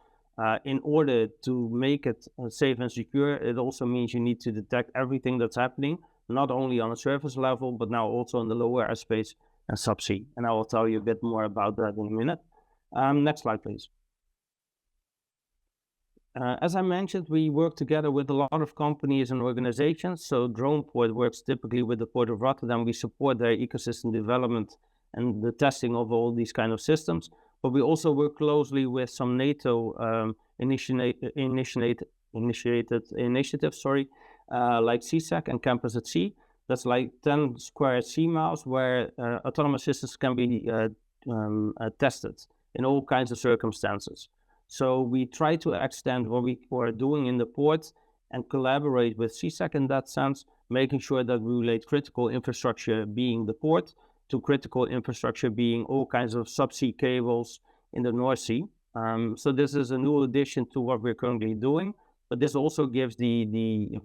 In order to make it safe and secure, it also means you need to detect everything that's happening, not only on a surface level, but now also in the lower airspace and subsea. And I will tell you a bit more about that in a minute. Next slide, please. As I mentioned, we work together with a lot of companies and organizations. So DronePort works typically with the Port of Rotterdam. We support their ecosystem development and the testing of all these kind of systems. But we also work closely with some NATO initiated initiatives, like CSAC and Campus at Sea. That's like 10 square sea miles where autonomous systems can be tested in all kinds of circumstances. So we try to extend what we are doing in the port and collaborate with CSAC in that sense, making sure that we relate critical infrastructure being the port to critical infrastructure being all kinds of subsea cables in the North Sea. So this is a new addition to what we're currently doing, but this also gives the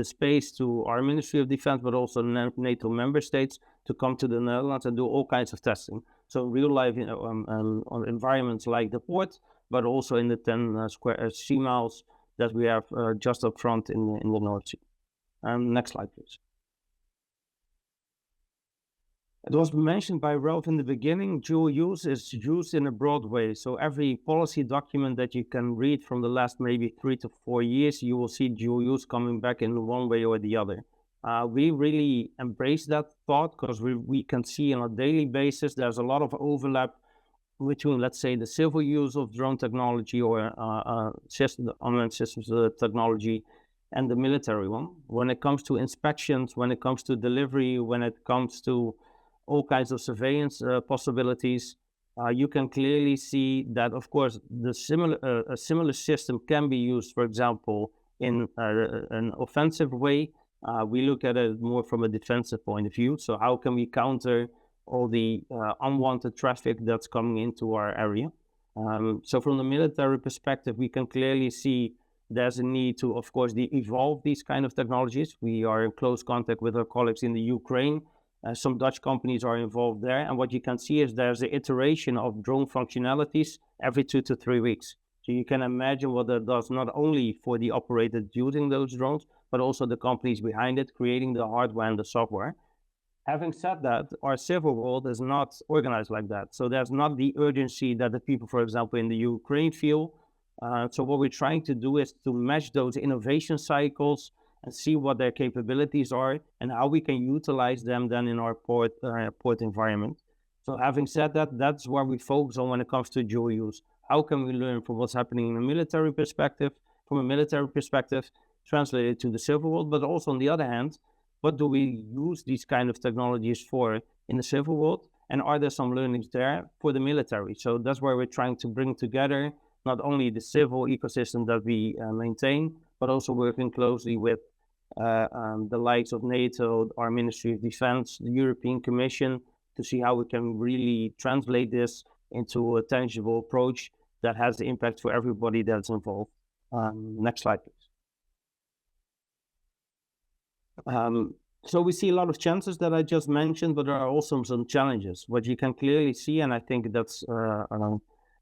space to our Ministry of Defense, but also NATO member states to come to the Netherlands and do all kinds of testing. So real life on environments like the port, but also in the 10 square sea miles that we have just up front in the North Sea. Next slide, please. It was mentioned by Ralph in the beginning, dual use is used in a broad way. So every policy document that you can read from the last maybe 3 to 4 years, you will see dual use coming back in one way or the other. We really embrace that thought because we can see on a daily basis there's a lot of overlap between, let's say, the civil use of drone technology or unmanned systems technology and the military one. When it comes to inspections, when it comes to delivery, when it comes to all kinds of surveillance possibilities, you can clearly see that, of course, a similar system can be used, for example, in an offensive way. We look at it more from a defensive point of view. So how can we counter all the unwanted traffic that's coming into our area? So from the military perspective, we can clearly see there's a need to, of course, evolve these kind of technologies. We are in close contact with our colleagues in the Ukraine. Some Dutch companies are involved there. And what you can see is there's an iteration of drone functionalities every 2 to 3 weeks. So you can imagine what that does not only for the operator using those drones, but also the companies behind it, creating the hardware and the software. Having said that, our civil world is not organized like that. So there's not the urgency that the people, for example, in the Ukraine feel. So what we're trying to do is to match those innovation cycles and see what their capabilities are and how we can utilize them then in our port environment. So having said that, that's where we focus on when it comes to dual use. How can we learn from what's happening in a military perspective, translate it to the civil world, but also on the other hand, what do we use these kind of technologies for in the civil world? And are there some learnings there for the military? So that's where we're trying to bring together not only the civil ecosystem that we maintain, but also working closely with the likes of NATO, our Ministry of Defense, the European Commission, to see how we can really translate this into a tangible approach that has the impact for everybody that's involved. Next slide, please. So we see a lot of chances that I just mentioned, but there are also some challenges. What you can clearly see, and I think that's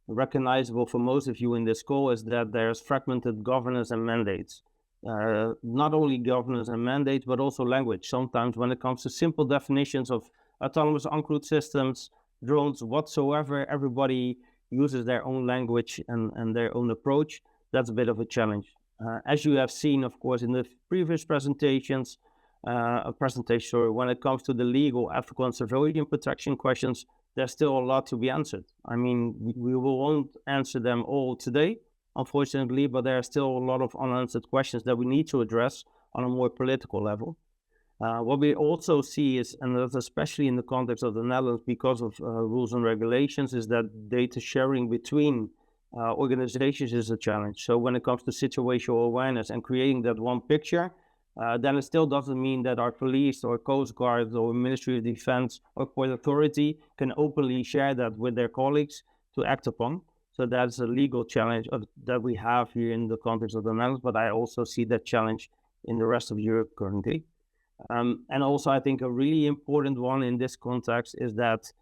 recognizable for most of you in this call, is that there's fragmented governance and mandates. Not only governance and mandates, but also language. Sometimes when it comes to simple definitions of autonomous uncrewed systems, drones, whatsoever, everybody uses their own language and their own approach. That's a bit of a challenge. As you have seen, of course, in the previous presentations, when it comes to the legal, ethical, and civilian protection questions, there's still a lot to be answered. I mean, we won't answer them all today, unfortunately, but there are still a lot of unanswered questions that we need to address on a more political level. What we also see is, and that's especially in the context of the Netherlands because of rules and regulations, is that data sharing between organizations is a challenge. So when it comes to situational awareness and creating that one picture, then it still doesn't mean that our police or Coast Guard or Ministry of Defense or Port Authority can openly share that with their colleagues to act upon. So that's a legal challenge that we have here in the context of the Netherlands, but I also see that challenge in the rest of Europe currently. And also I think a really important one in this context is that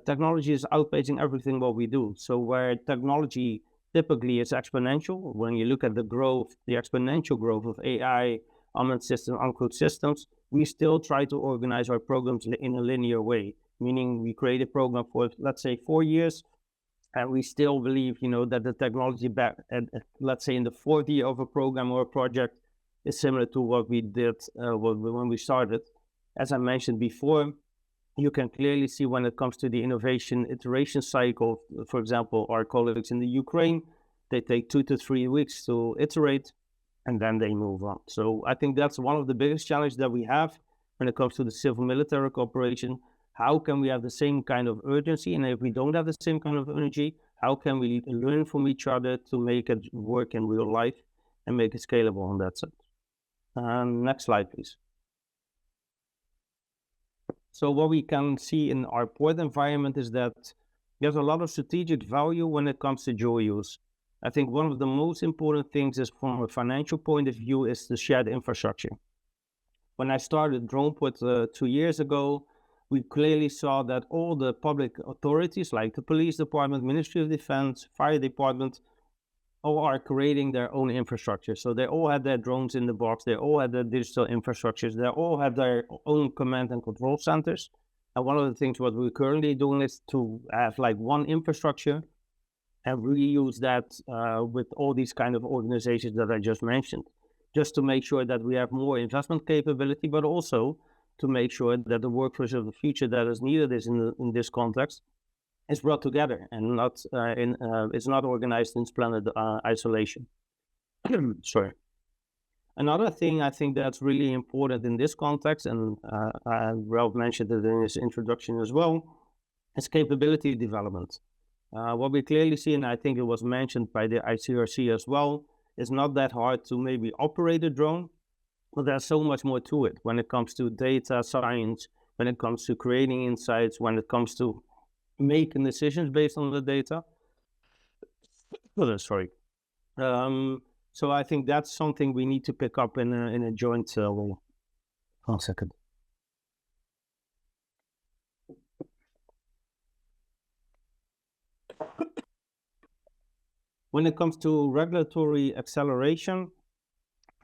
technology is outpacing everything what we do. So where technology typically is exponential, when you look at the growth, the exponential growth of AI, unmanned systems, uncrewed systems, we still try to organize our programs in a linear way, meaning we create a program for, let's say, 4 years, and we still believe, that the technology back at, let's say, in the 4th year of a program or a project is similar to what we did when we started. As I mentioned before, you can clearly see when it comes to the innovation iteration cycle, for example, our colleagues in the Ukraine, they take 2 to 3 weeks to iterate, and then they move on. So I think that's one of the biggest challenges that we have when it comes to the civil-military cooperation. How can we have the same kind of urgency? And if we don't have the same kind of energy, how can we learn from each other to make it work in real life and make it scalable on that side? Next slide, please. So what we can see in our port environment is that there's a lot of strategic value when it comes to dual use. I think one of the most important things is from a financial point of view is the shared infrastructure. When I started DronePort 2 years ago, we clearly saw that all the public authorities like the police department, Ministry of Defense, fire department, all are creating their own infrastructure. So they all have their drones in the box, they all have their digital infrastructures, they all have their own command and control centers. And one of the things what we're currently doing is to have like one infrastructure and reuse that with all these kind of organizations that I just mentioned, just to make sure that we have more investment capability, but also to make sure that the workforce of the future that is needed is in this context is brought together and not it's not organized in splendid isolation. Sorry. Another thing I think that's really important in this context, and Ralph mentioned it in his introduction as well, is capability development. What we clearly see, and I think it was mentioned by the ICRC as well, is not that hard to maybe operate a drone, but there's so much more to it when it comes to data science, when it comes to creating insights, when it comes to making decisions based on the data. Sorry. So I think that's something we need to pick up in a joint way. 1 second. When it comes to regulatory acceleration,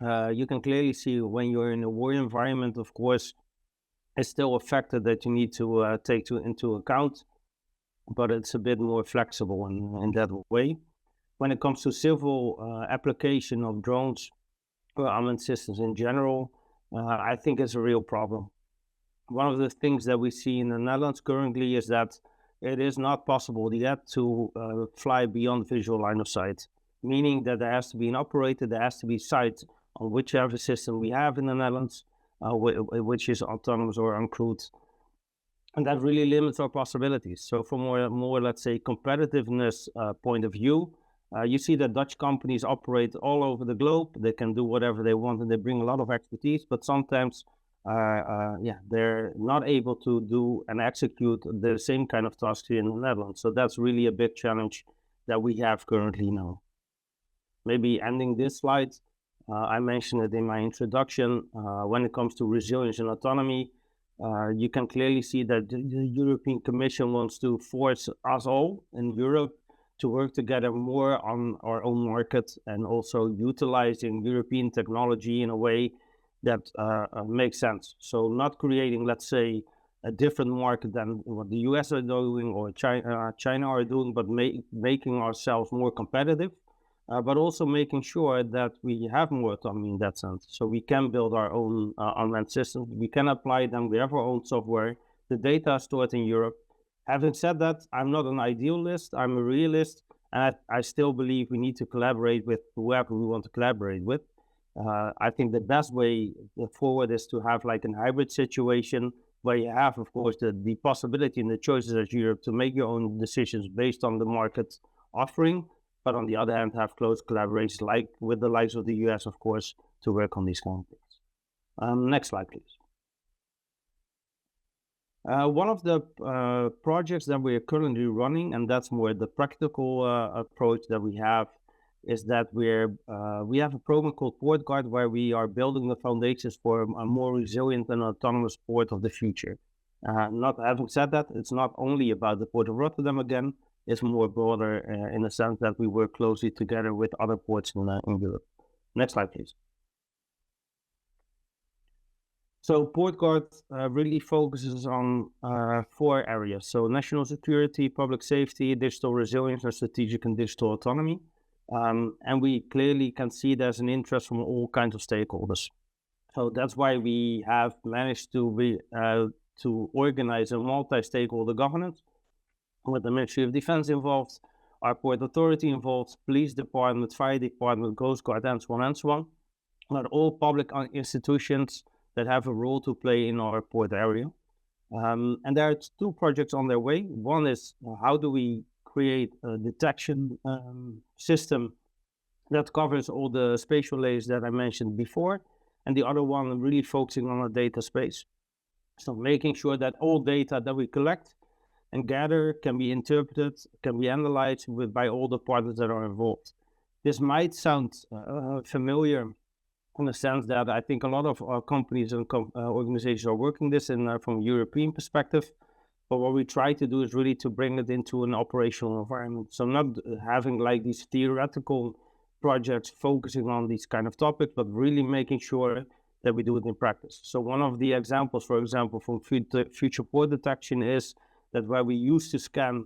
you can clearly see when you're in a war environment, of course, it's still a factor that you need to take into account, but it's a bit more flexible in that way. When it comes to civil application of drones or unmanned systems in general, I think it's a real problem. One of the things that we see in the Netherlands currently is that it is not possible yet to fly beyond visual line of sight, meaning that there has to be an operator, there has to be sight on whichever system we have in the Netherlands, which is autonomous or uncrewed. And that really limits our possibilities. So from more let's say, competitiveness point of view, you see that Dutch companies operate all over the globe. They can do whatever they want and they bring a lot of expertise, but sometimes they're not able to do and execute the same kind of tasks here in the Netherlands. So that's really a big challenge that we have currently now. Maybe ending this slide, I mentioned it in my introduction, when it comes to resilience and autonomy, you can clearly see that the European Commission wants to force us all in Europe to work together more on our own market and also utilizing European technology in a way that makes sense. So not creating, let's say, a different market than what the US are doing or China are doing, but making ourselves more competitive, but also making sure that we have more autonomy in that sense. So we can build our own unmanned systems, we can apply them, we have our own software, the data is stored in Europe. Having said that, I'm not an idealist, I'm a realist, and I still believe we need to collaborate with whoever we want to collaborate with. I think the best way forward is to have like a hybrid situation where you have, of course, the possibility and the choices as Europe to make your own decisions based on the market offering, but on the other hand, have close collaborations like with the likes of the US, of course, to work on these kind of things. Next slide, please. One of the projects that we are currently running, and that's more the practical approach that we have, is that we have a program called Port Guard, where we are building the foundations for a more resilient and autonomous port of the future. Not having said that, it's not only about the Port of Rotterdam again, it's more broader in the sense that we work closely together with other ports in Europe. Next slide, please. So Port Guard really focuses on 4 areas. So national security, public safety, digital resilience, and strategic and digital autonomy. And we clearly can see there's an interest from all kinds of stakeholders. So that's why we have managed to organize a multi-stakeholder governance with the Ministry of Defense involved, our Port Authority involved, Police Department, Fire Department, Coast Guard, and so on, but all public institutions that have a role to play in our port area. And there are 2 projects on their way. One is how do we create a detection system that covers all the spatial layers that I mentioned before, and the other one really focusing on a data space. So making sure that all data that we collect and gather can be interpreted, can be analyzed by all the partners that are involved. This might sound familiar in the sense that I think a lot of our companies and organizations are working this from a European perspective. But what we try to do is really to bring it into an operational environment. So not having like these theoretical projects focusing on these kind of topics, but really making sure that we do it in practice. So one of the examples, for example, from future port detection is that where we used to scan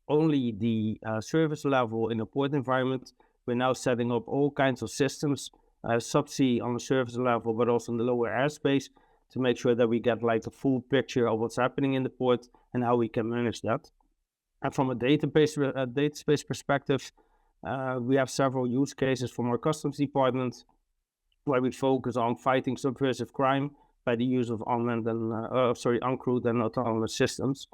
only the service level in a port environment, we're now setting up all kinds of systems, subsea on the surface level, but also in the lower airspace, to make sure that we get like a full picture of what's happening in the port and how we can manage that. And from a database perspective, we have several use cases from our customs department where we focus on fighting subversive crime by the use of uncrewed and autonomous systems,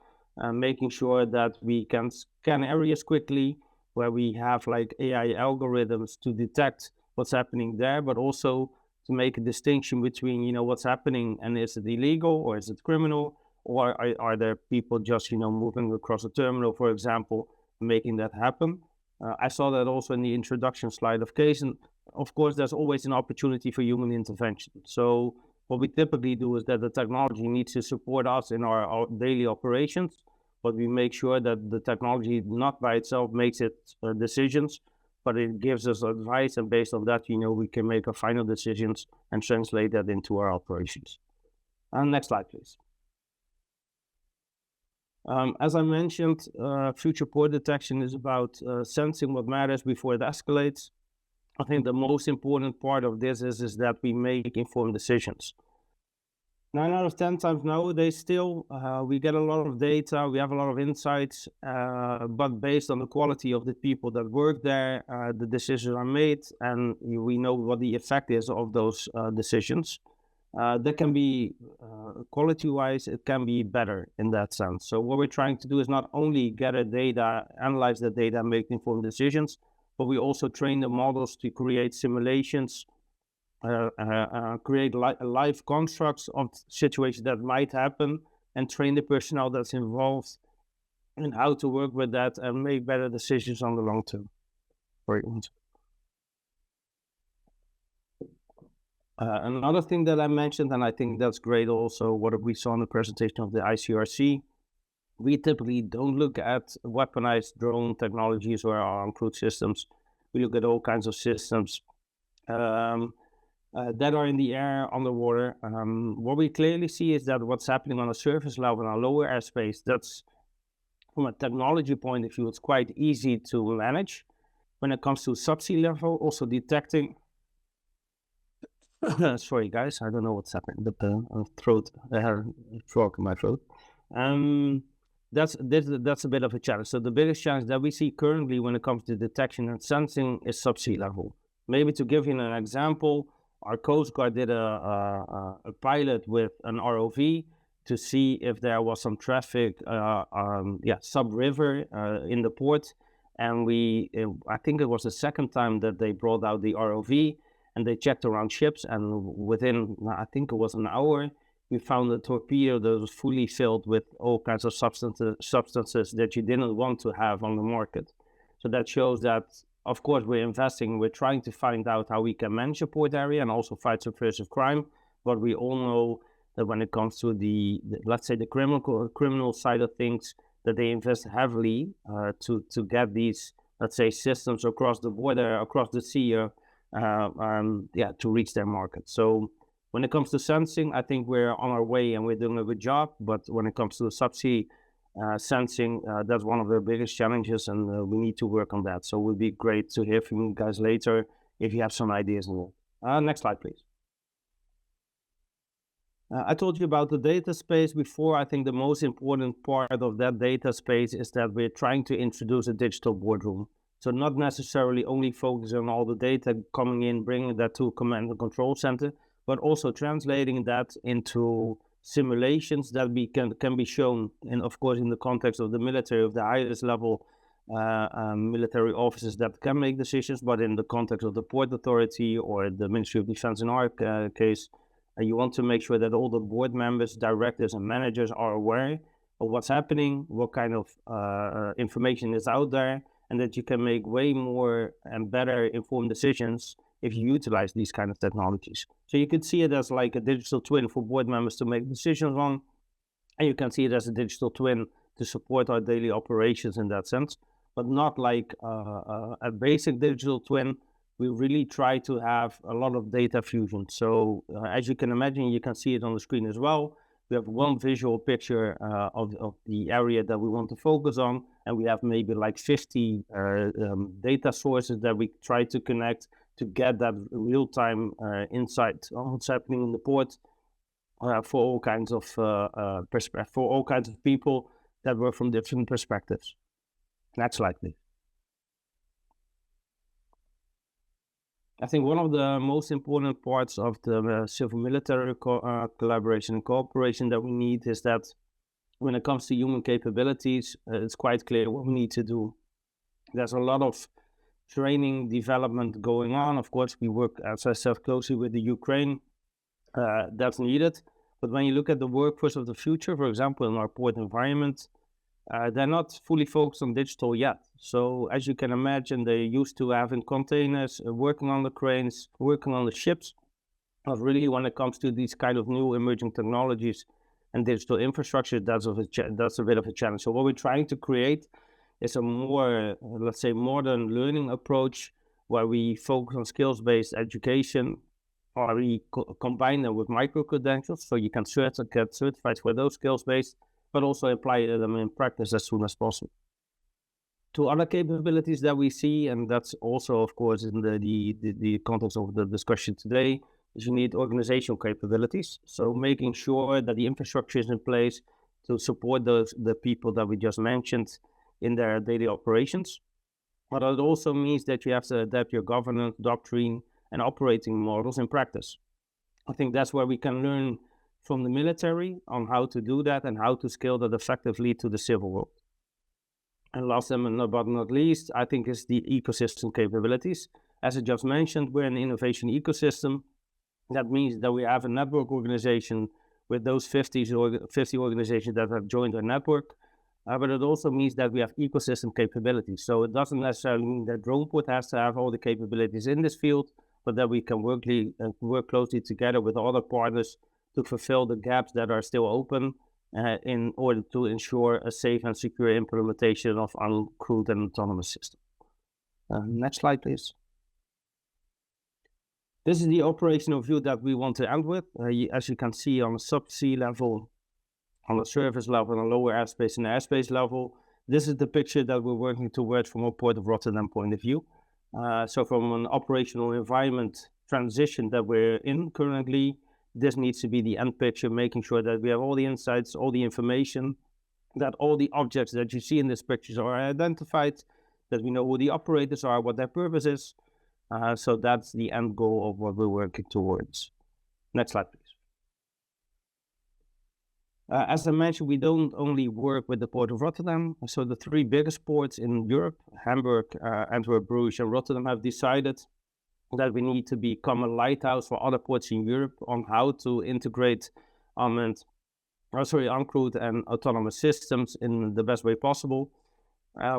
making sure that we can scan areas quickly, where we have like AI algorithms to detect what's happening there, but also to make a distinction between, what's happening and is it illegal or is it criminal, or are there people just, moving across a terminal, for example, making that happen. I saw that also in the introduction slide of case, and of course, there's always an opportunity for human intervention. So what we typically do is that the technology needs to support us in our daily operations, but we make sure that the technology not by itself makes its decisions, but it gives us advice, and based on that, we can make our final decisions and translate that into our operations. Next slide, please. As I mentioned, future port detection is about sensing what matters before it escalates. I think the most important part of this is that we make informed decisions. 9 out of 10 times nowadays still, we get a lot of data, we have a lot of insights, but based on the quality of the people that work there, the decisions are made, and we know what the effect is of those decisions. that can be quality-wise, it can be better in that sense. So what we're trying to do is not only gather data, analyze the data, make informed decisions, but we also train the models to create simulations, create live constructs of situations that might happen, and train the personnel that's involved in how to work with that and make better decisions on the long term. Another thing that I mentioned, and I think that's great also, what we saw in the presentation of the ICRC, we typically don't look at weaponized drone technologies or armed crew systems. We look at all kinds of systems that are in the air, underwater. What we clearly see is that what's happening on a surface level in a lower airspace, that's from a technology point of view, it's quite easy to manage. When it comes to subsea level, also detecting sorry guys, I don't know what's happening. The throat, I have a frog in my throat. That's a bit of a challenge. So the biggest challenge that we see currently when it comes to detection and sensing is subsea level. Maybe to give you an example, our Coast Guard did a pilot with an ROV to see if there was some traffic, sub-river in the port. And I think it was the second time that they brought out the ROV, and they checked around ships, and within, I think it was an hour, we found a torpedo that was fully filled with all kinds of substances that you didn't want to have on the market. So that shows that, of course, we're investing, we're trying to find out how we can manage a port area and also fight subversive crime. But we all know that when it comes to let's say the criminal side of things, that they invest heavily to get these, let's say, systems across the border, across the sea, to reach their market. So when it comes to sensing, I think we're on our way and we're doing a good job. But when it comes to the subsea sensing, that's one of the biggest challenges, and we need to work on that. So it would be great to hear from you guys later if you have some ideas on that. Next slide, please. I told you about the data space before. I think the most important part of that data space is that we're trying to introduce a digital boardroom. So not necessarily only focus on all the data coming in, bringing that to a command and control center, but also translating that into simulations that can be shown, and of course in the context of the military, of the highest level military officers that can make decisions, but in the context of the Port Authority or the Ministry of Defense in our case, you want to make sure that all the board members, directors and managers are aware of what's happening, what kind of information is out there, and that you can make way more and better informed decisions if you utilize these kind of technologies. So you could see it as like a digital twin for board members to make decisions on, and you can see it as a digital twin to support our daily operations in that sense, but not like a basic digital twin. We really try to have a lot of data fusion. So as you can imagine, you can see it on the screen as well. We have one visual picture of the area that we want to focus on, and we have maybe like 50 data sources that we try to connect to get that real-time insight on what's happening in the port for all kinds of people that work from different perspectives. Next slide, please. I think one of the most important parts of the civil-military collaboration and cooperation that we need is that when it comes to human capabilities, it's quite clear what we need to do. There's a lot of training development going on. Of course, we work, as I said, closely with the Ukraine. That's needed. But when you look at the workforce of the future, for example, in our port environment, they're not fully focused on digital yet. So as you can imagine, they're used to having containers, working on the cranes, working on the ships. But really, when it comes to these kind of new emerging technologies and digital infrastructure, that's a bit of a challenge. So what we're trying to create is a more, let's say, modern learning approach where we focus on skills-based education, or we combine them with micro-credentials, so you can get certified for those skills-based, but also apply them in practice as soon as possible. Two other capabilities that we see, and that's also, of course, in the context of the discussion today, is you need organizational capabilities. So making sure that the infrastructure is in place to support the people that we just mentioned in their daily operations. But it also means that you have to adapt your governance, doctrine, and operating models in practice. I think that's where we can learn from the military on how to do that and how to scale that effectively to the civil world. And last but not least, I think is the ecosystem capabilities. As I just mentioned, we're an innovation ecosystem. That means that we have a network organization with those 50 organizations that have joined our network. But it also means that we have ecosystem capabilities. So it doesn't necessarily mean that DronePort has to have all the capabilities in this field, but that we can work closely together with other partners to fulfill the gaps that are still open in order to ensure a safe and secure implementation of uncrewed and autonomous systems. Next slide, please. This is the operational view that we want to end with. As you can see on the subsea level, on the surface level, on the lower airspace and airspace level, this is the picture that we're working towards from a Port of Rotterdam point of view. So from an operational environment transition that we're in currently, this needs to be the end picture, making sure that we have all the insights, all the information, that all the objects that you see in these pictures are identified, that we know who the operators are, what their purpose is. So that's the end goal of what we're working towards. Next slide, please. As I mentioned, we don't only work with the Port of Rotterdam. So the three biggest ports in Europe, Hamburg, Antwerp, Bruges, and Rotterdam, have decided that we need to become a lighthouse for other ports in Europe on how to integrate uncrewed and autonomous systems in the best way possible.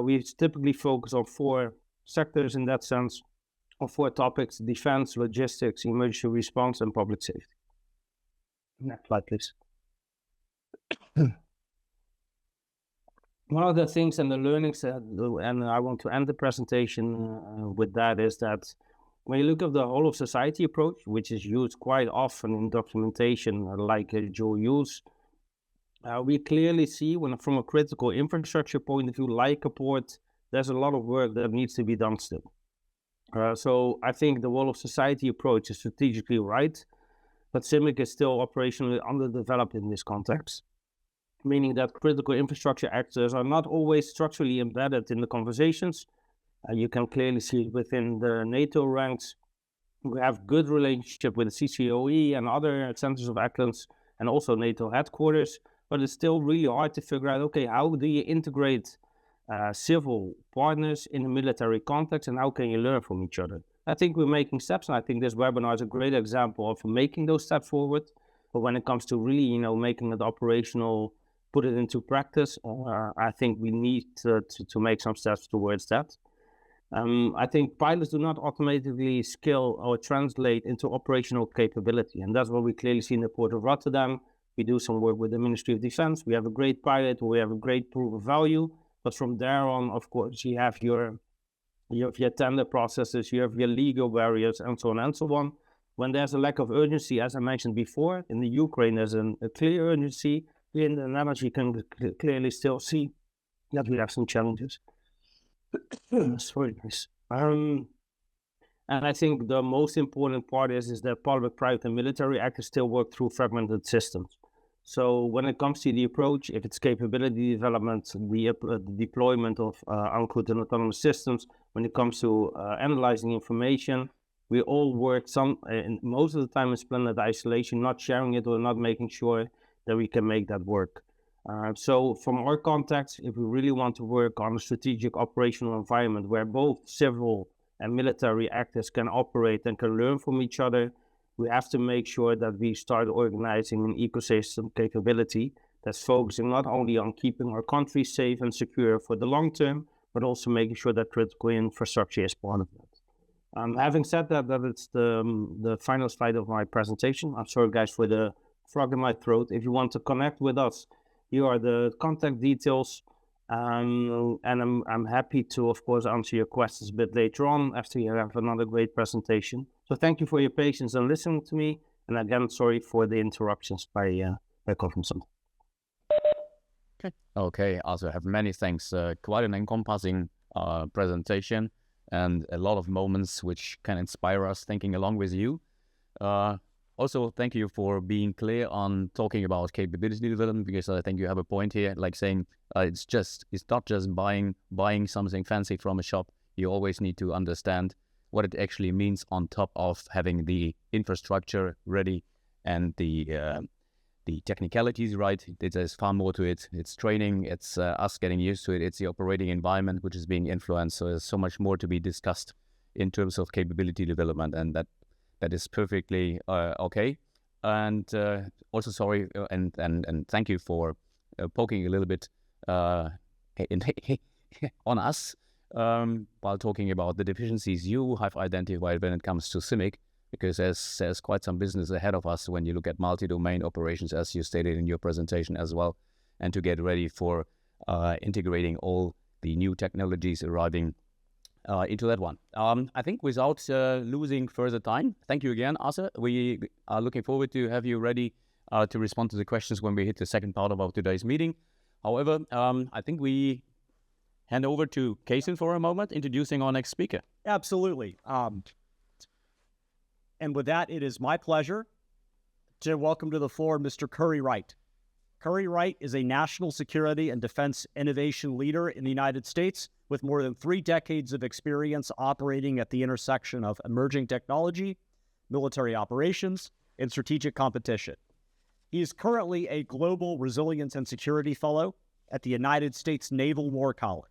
We typically focus on 4 sectors in that sense, or 4 topics: defense, logistics, emergency response, and public safety. Next slide, please. One of the things and the learnings and I want to end the presentation with that, is that when you look at the whole of society approach, which is used quite often in documentation like dual use, we clearly see from a critical infrastructure point of view, like a port, there's a lot of work that needs to be done still. So I think the whole of society approach is strategically right, but CIMIC is still operationally underdeveloped in this context, meaning that critical infrastructure actors are not always structurally embedded in the conversations. You can clearly see it within the NATO ranks. We have good relationship with the CCOE and other centers of excellence and also NATO headquarters, but it's still really hard to figure out, okay, how do you integrate civil partners in a military context, and how can you learn from each other? I think we're making steps, and I think this webinar is a great example of making those steps forward. But when it comes to really, making it operational, put it into practice, I think we need to make some steps towards that. I think pilots do not automatically scale or translate into operational capability, and that's what we clearly see in the Port of Rotterdam. We do some work with the Ministry of Defense. We have a great pilot, we have a great proof of value, but from there on, of course, you have your tender processes, you have your legal barriers, and so on and so on. When there's a lack of urgency, as I mentioned before, in the Ukraine there's a clear urgency. In the Netherlands, you can clearly still see that we have some challenges. Sorry, guys. And I think the most important part is that public, private, and military actors still work through fragmented systems. So when it comes to the approach, if it's capability development, the deployment of uncrewed and autonomous systems, when it comes to analyzing information, we all work most of the time in splendid isolation, not sharing it or not making sure that we can make that work. So from our context, if we really want to work on a strategic operational environment where both civil and military actors can operate and can learn from each other, we have to make sure that we start organizing an ecosystem capability that's focusing not only on keeping our country safe and secure for the long term, but also making sure that critical infrastructure is part of that. Having said that, it's the final slide of my presentation. I'm sorry, guys, for the frog in my throat. If you want to connect with us, here are the contact details. And I'm happy to, of course, answer your questions a bit later on after you have another great presentation. So thank you for your patience and listening to me. And again, sorry for the interruptions by conference. Okay, also have many thanks. Quite an encompassing presentation and a lot of moments which can inspire us thinking along with you. Also, thank you for being clear on talking about capability development, because I think you have a point here, like saying it's not just buying something fancy from a shop. You always need to understand what it actually means on top of having the infrastructure ready and the technicalities right. There's far more to it. It's training, it's us getting used to it, it's the operating environment which is being influenced. So there's so much more to be discussed in terms of capability development, and that is perfectly okay. And also sorry and thank you for poking a little bit on us while talking about the deficiencies you have identified when it comes to CIMIC, because there's quite some business ahead of us when you look at multi-domain operations, as you stated in your presentation as well, and to get ready for integrating all the new technologies arriving into that one. I think without losing further time, thank you again, Asa. We are looking forward to have you ready to respond to the questions when we hit the second part of our today's meeting. However, I think we hand over to Kason for a moment, introducing our next speaker. Absolutely. And with that, it is my pleasure to welcome to the floor Mr. Curry Wright. Curry Wright is a national security and defense innovation leader in the United States with more than 3 decades of experience operating at the intersection of emerging technology, military operations, and strategic competition. He is currently a Global Resilience and Security Fellow at the United States Naval War College.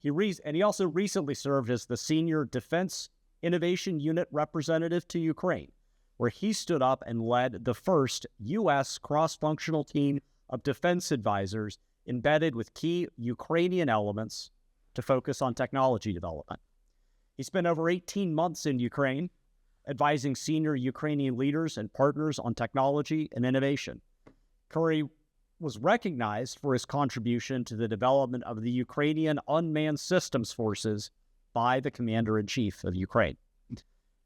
He also recently served as the Senior Defense Innovation Unit Representative to Ukraine, where he stood up and led the first U.S. cross-functional team of defense advisors embedded with key Ukrainian elements to focus on technology development. He spent over 18 months in Ukraine, advising senior Ukrainian leaders and partners on technology and innovation. Curry was recognized for his contribution to the development of the Ukrainian Unmanned Systems Forces by the Commander-in-Chief of Ukraine.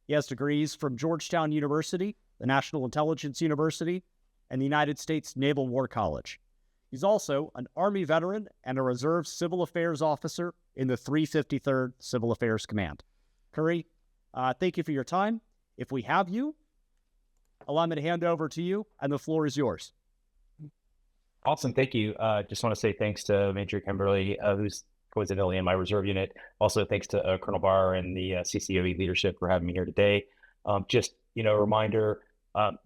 He has degrees from Georgetown University, the National Intelligence University, and the United States Naval War College. He's also an Army veteran and a Reserve Civil Affairs Officer in the 353rd Civil Affairs Command. Curry, thank you for your time. If we have you, allow me to hand over to you, and the floor is yours. Awesome, thank you. Just want to say thanks to Major Kimberly, who's coincidentally in my reserve unit. Also, thanks to Colonel Barr and the CCOE leadership for having me here today. Just, a reminder,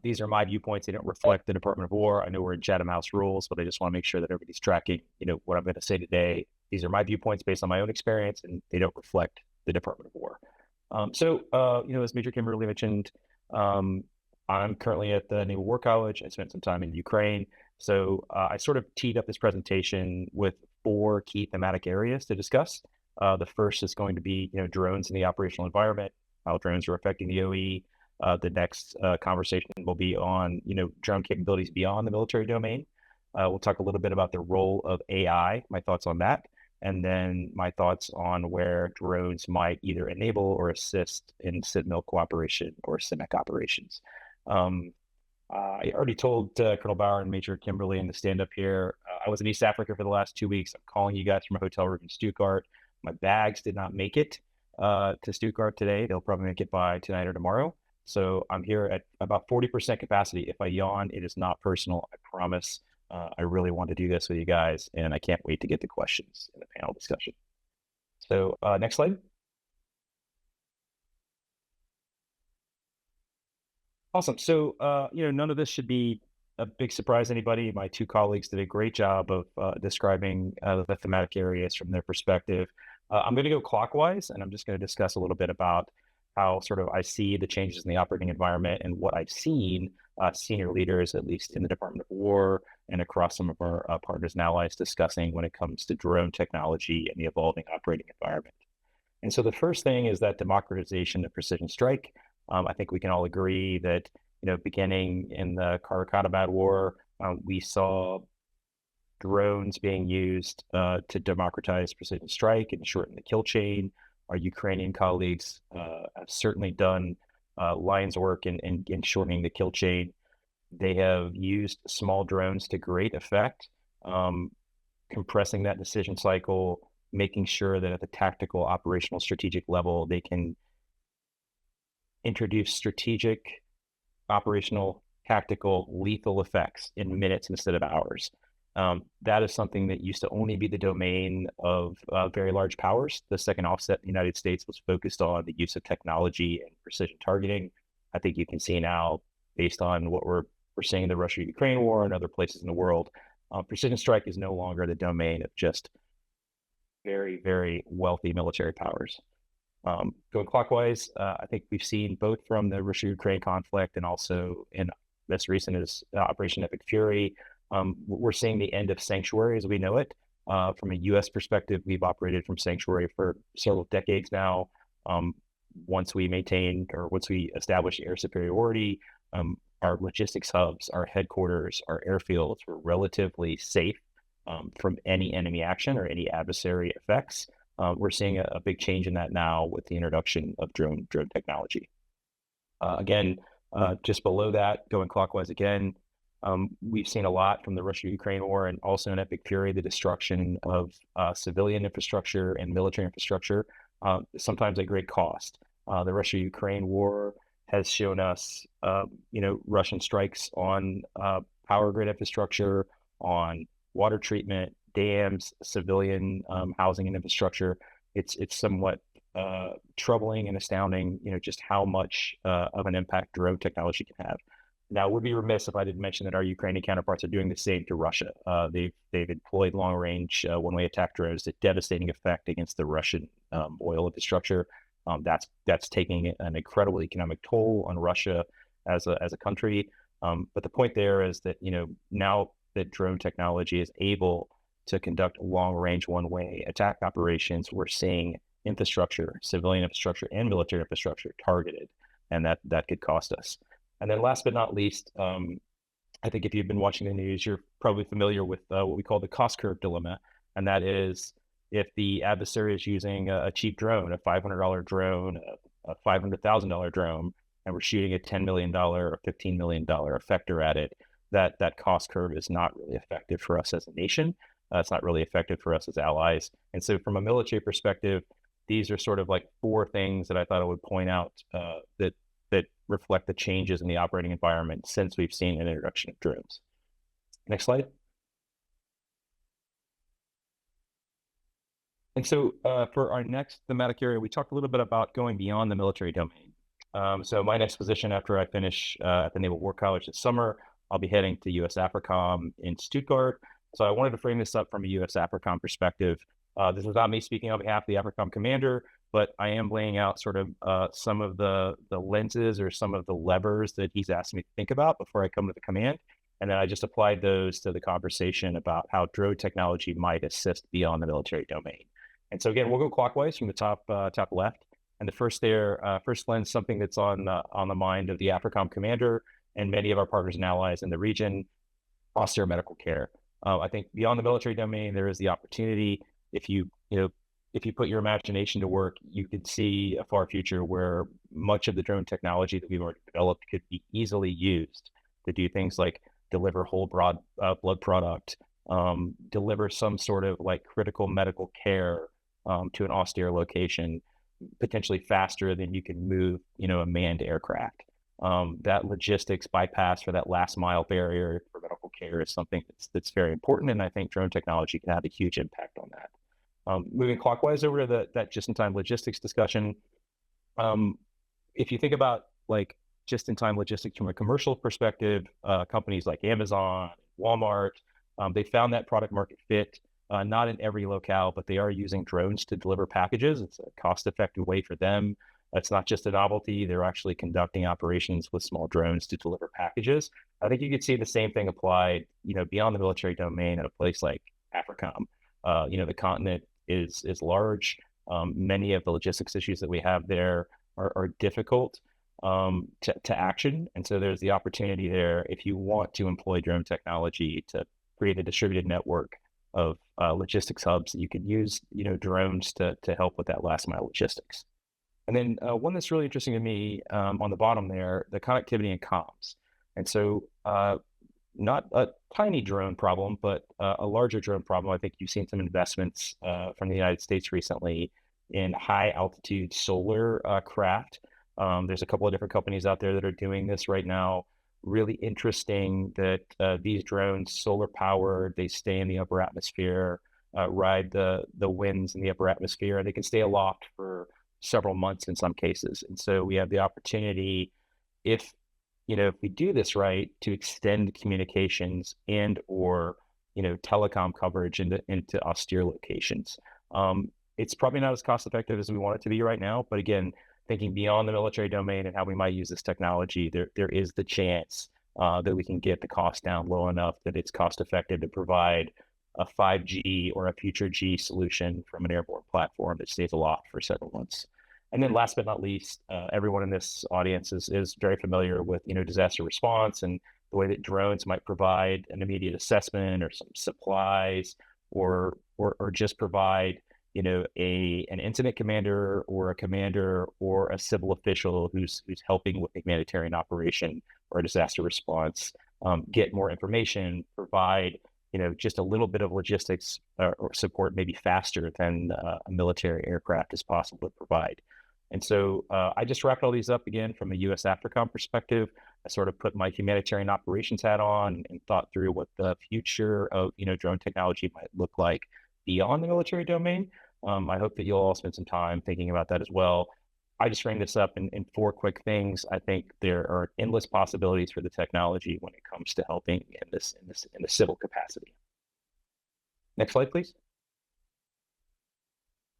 these are my viewpoints. They don't reflect the Department of War. I know we're in Chatham House rules, but I just want to make sure that everybody's tracking, what I'm going to say today. These are my viewpoints based on my own experience, and they don't reflect the Department of War. As Major Kimberly mentioned, I'm currently at the Naval War College. I spent some time in Ukraine. So I sort of teed up this presentation with 4 key thematic areas to discuss. The first is going to be, drones in the operational environment, how drones are affecting the OE. The next conversation will be on, drone capabilities beyond the military domain. We'll talk a little bit about the role of AI, my thoughts on that, and then my thoughts on where drones might either enable or assist in CIMIC cooperation or CIMIC operations. I already told Colonel Bauer and Major Kimberly in the stand-up here, I was in East Africa for the last 2 weeks. I'm calling you guys from a hotel room in Stuttgart. My bags did not make it to Stuttgart today. They'll probably make it by tonight or tomorrow. So I'm here at about 40% capacity. If I yawn, it is not personal, I promise. I really want to do this with you guys, and I can't wait to get the questions in the panel discussion. So next slide. Awesome. So, none of this should be a big surprise to anybody. My 2 colleagues did a great job of describing the thematic areas from their perspective. I'm going to go clockwise, and I'm just going to discuss a little bit about how sort of I see the changes in the operating environment and what I've seen senior leaders, at least in the Department of War and across some of our partners and allies, discussing when it comes to drone technology and the evolving operating environment. And so the first thing is that democratization of precision strike. I think we can all agree that, beginning in the Karakhanabad War, we saw drones being used to democratize precision strike and shorten the kill chain. Our Ukrainian colleagues have certainly done lion's work in shortening the kill chain. They have used small drones to great effect, compressing that decision cycle, making sure that at the tactical, operational, strategic level, they can introduce strategic, operational, tactical, lethal effects in minutes instead of hours. That is something that used to only be the domain of very large powers. The second offset in the United States was focused on the use of technology and precision targeting. I think you can see now based on what we're seeing in the Russia-Ukraine war and other places in the world. Precision strike is no longer the domain of just very, very wealthy military powers. Going clockwise, I think we've seen both from the Russia-Ukraine conflict and also in as recent as Operation Epic Fury, we're seeing the end of sanctuary as we know it. From a U.S. perspective, we've operated from sanctuary for several decades now. Once we established air superiority, our logistics hubs, our headquarters, our airfields were relatively safe from any enemy action or any adversary effects. We're seeing a big change in that now with the introduction of drone technology. Again, just below that, going clockwise again, we've seen a lot from the Russia-Ukraine war and also in Epic Fury, the destruction of civilian infrastructure and military infrastructure, sometimes at great cost. The Russia-Ukraine war has shown us, Russian strikes on power grid infrastructure, on water treatment, dams, civilian housing and infrastructure. It's somewhat troubling and astounding, just how much of an impact drone technology can have. Now, it would be remiss if I didn't mention that our Ukrainian counterparts are doing the same to Russia. They've employed long-range one-way attack drones to devastating effect against the Russian oil infrastructure. That's taking an incredible economic toll on Russia as a country. But the point there is that now that drone technology is able to conduct long-range one-way attack operations, we're seeing infrastructure, civilian infrastructure, and military infrastructure targeted, and that could cost us. And then last but not least, I think if you've been watching the news, you're probably familiar with what we call the cost curve dilemma. And that is if the adversary is using a cheap drone, a $500 drone, a $500,000 drone, and we're shooting a $10 million or $15 million effector at it, that cost curve is not really effective for us as a nation. It's not really effective for us as allies. And so from a military perspective, these are sort of like four things that I thought I would point out that reflect the changes in the operating environment since we've seen an introduction of drones. Next slide. And so for our next thematic area, we talked a little bit about going beyond the military domain. So my next position after I finish at the Naval War College this summer, I'll be heading to US AFRICOM in Stuttgart. So I wanted to frame this up from a US AFRICOM perspective. This is not me speaking on behalf of the AFRICOM commander, but I am laying out sort of some of the lenses or some of the levers that he's asked me to think about before I come to the command. And then I just applied those to the conversation about how drone technology might assist beyond the military domain. And so again, we'll go clockwise from the top left. And the first lens, something that's on the mind of the AFRICOM commander and many of our partners and allies in the region, austere medical care. I think beyond the military domain, there is the opportunity. If you put your imagination to work, you could see a far future where much of the drone technology that we've already developed could be easily used to do things like deliver whole blood product, deliver some sort of like critical medical care to an austere location, potentially faster than you can move, a manned aircraft. That logistics bypass for that last mile barrier for medical care is something that's very important, and I think drone technology can have a huge impact on that. Moving clockwise over to that just-in-time logistics discussion, if you think about like just-in-time logistics from a commercial perspective, companies like Amazon, Walmart, they found that product market fit, not in every locale, but they are using drones to deliver packages. It's a cost-effective way for them. It's not just a novelty. They're actually conducting operations with small drones to deliver packages. I think you could see the same thing applied, beyond the military domain at a place like AFRICOM. The continent is large. Many of the logistics issues that we have there are difficult to action. And so there's the opportunity there if you want to employ drone technology to create a distributed network of logistics hubs that you could use, drones to help with that last mile logistics. And then one that's really interesting to me on the bottom there, the connectivity and comms. And so not a tiny drone problem, but a larger drone problem. I think you've seen some investments from the United States recently in high altitude solar craft. There's a couple of different companies out there that are doing this right now. Really interesting that these drones, solar powered, they stay in the upper atmosphere, ride the winds in the upper atmosphere, and they can stay aloft for several months in some cases. And so we have the opportunity, if if we do this right, to extend communications and or telecom coverage into austere locations. It's probably not as cost effective as we want it to be right now, but again, thinking beyond the military domain and how we might use this technology, there is the chance that we can get the cost down low enough that it's cost effective to provide a 5G or a future G solution from an airborne platform that stays aloft for several months. And then last but not least, everyone in this audience is very familiar with disaster response and the way that drones might provide an immediate assessment or some supplies or just provide an incident commander or a commander or a civil official who's helping with a humanitarian operation or a disaster response get more information, provide just a little bit of logistics or support maybe faster than a military aircraft is possible to provide. And so I just wrapped all these up again from a U.S. AFRICOM perspective. I sort of put my humanitarian operations hat on and thought through what the future of drone technology might look like beyond the military domain. I hope that you'll all spend some time thinking about that as well. I just framed this up in 4 quick things. I think there are endless possibilities for the technology when it comes to helping in the civil capacity. Next slide, please.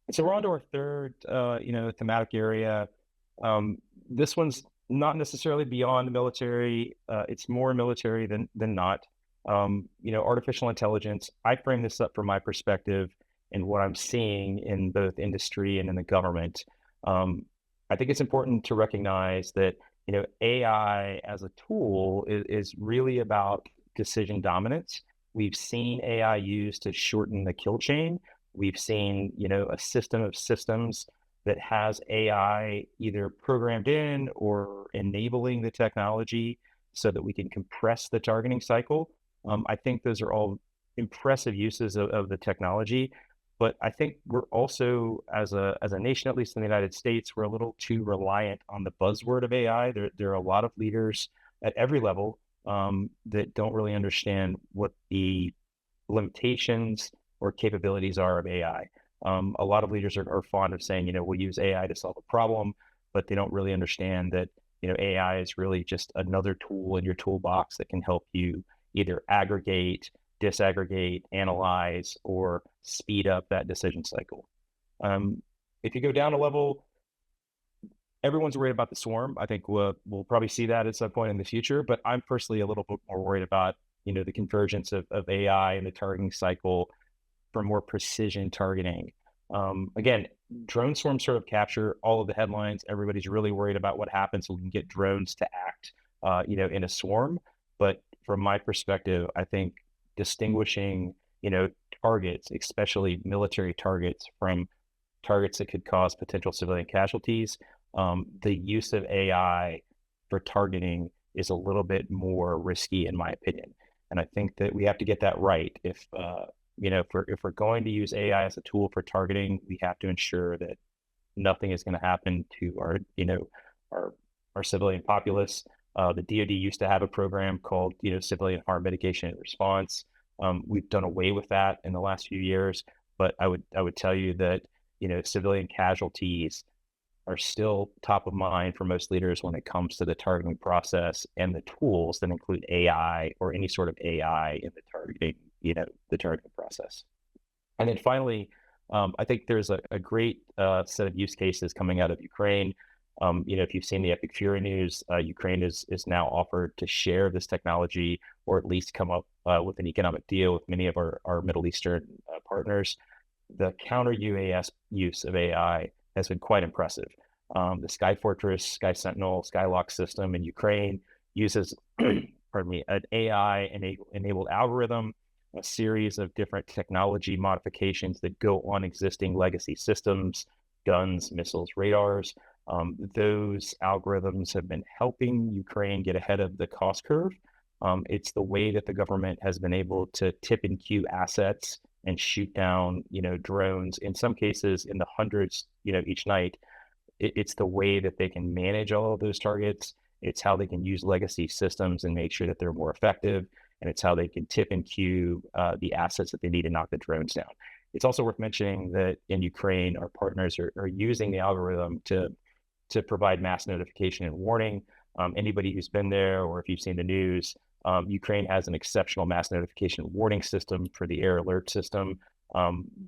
And so we're on to our third, thematic area. This one's not necessarily beyond the military. It's more military than not. Artificial intelligence. I frame this up from my perspective and what I'm seeing in both industry and in the government. I think it's important to recognize that AI as a tool is really about decision dominance. We've seen AI used to shorten the kill chain. We've seen a system of systems that has AI either programmed in or enabling the technology so that we can compress the targeting cycle. I think those are all impressive uses of the technology. But I think we're also, as a nation, at least in the United States, we're a little too reliant on the buzzword of AI. There are a lot of leaders at every level that don't really understand what the limitations or capabilities are of AI. A lot of leaders are fond of saying, we'll use AI to solve a problem, but they don't really understand that, AI is really just another tool in your toolbox that can help you either aggregate, disaggregate, analyze, or speed up that decision cycle. If you go down a level, everyone's worried about the swarm. I think we'll probably see that at some point in the future, but I'm personally a little bit more worried about, the convergence of AI and the targeting cycle for more precision targeting. Again, drone swarms sort of capture all of the headlines. Everybody's really worried about what happens when we can get drones to act, in a swarm. But from my perspective, I think distinguishing, targets, especially military targets, from targets that could cause potential civilian casualties, the use of AI for targeting is a little bit more risky, in my opinion. And I think that we have to get that right. If we're going to use AI as a tool for targeting, we have to ensure that nothing is going to happen to our civilian populace. The DoD used to have a program called, civilian harm mitigation and response. We've done away with that in the last few years, but I would tell you that, civilian casualties are still top of mind for most leaders when it comes to the targeting process and the tools that include AI or any sort of AI in the targeting, the targeting process. And then finally, I think there's a great set of use cases coming out of Ukraine. If you've seen the Epic Fury news, Ukraine is now offered to share this technology or at least come up with an economic deal with many of our Middle Eastern partners. The counter UAS use of AI has been quite impressive. The Sky Fortress, Sky Sentinel, Skylock system in Ukraine uses, an AI-enabled algorithm, a series of different technology modifications that go on existing legacy systems, guns, missiles, radars. Those algorithms have been helping Ukraine get ahead of the cost curve. It's the way that the government has been able to tip and queue assets and shoot down, drones, in some cases in the hundreds, each night. It's the way that they can manage all of those targets. It's how they can use legacy systems and make sure that they're more effective. And it's how they can tip and queue the assets that they need to knock the drones down. It's also worth mentioning that in Ukraine, our partners are using the algorithm to provide mass notification and warning. Anybody who's been there, or if you've seen the news, Ukraine has an exceptional mass notification warning system for the air alert system.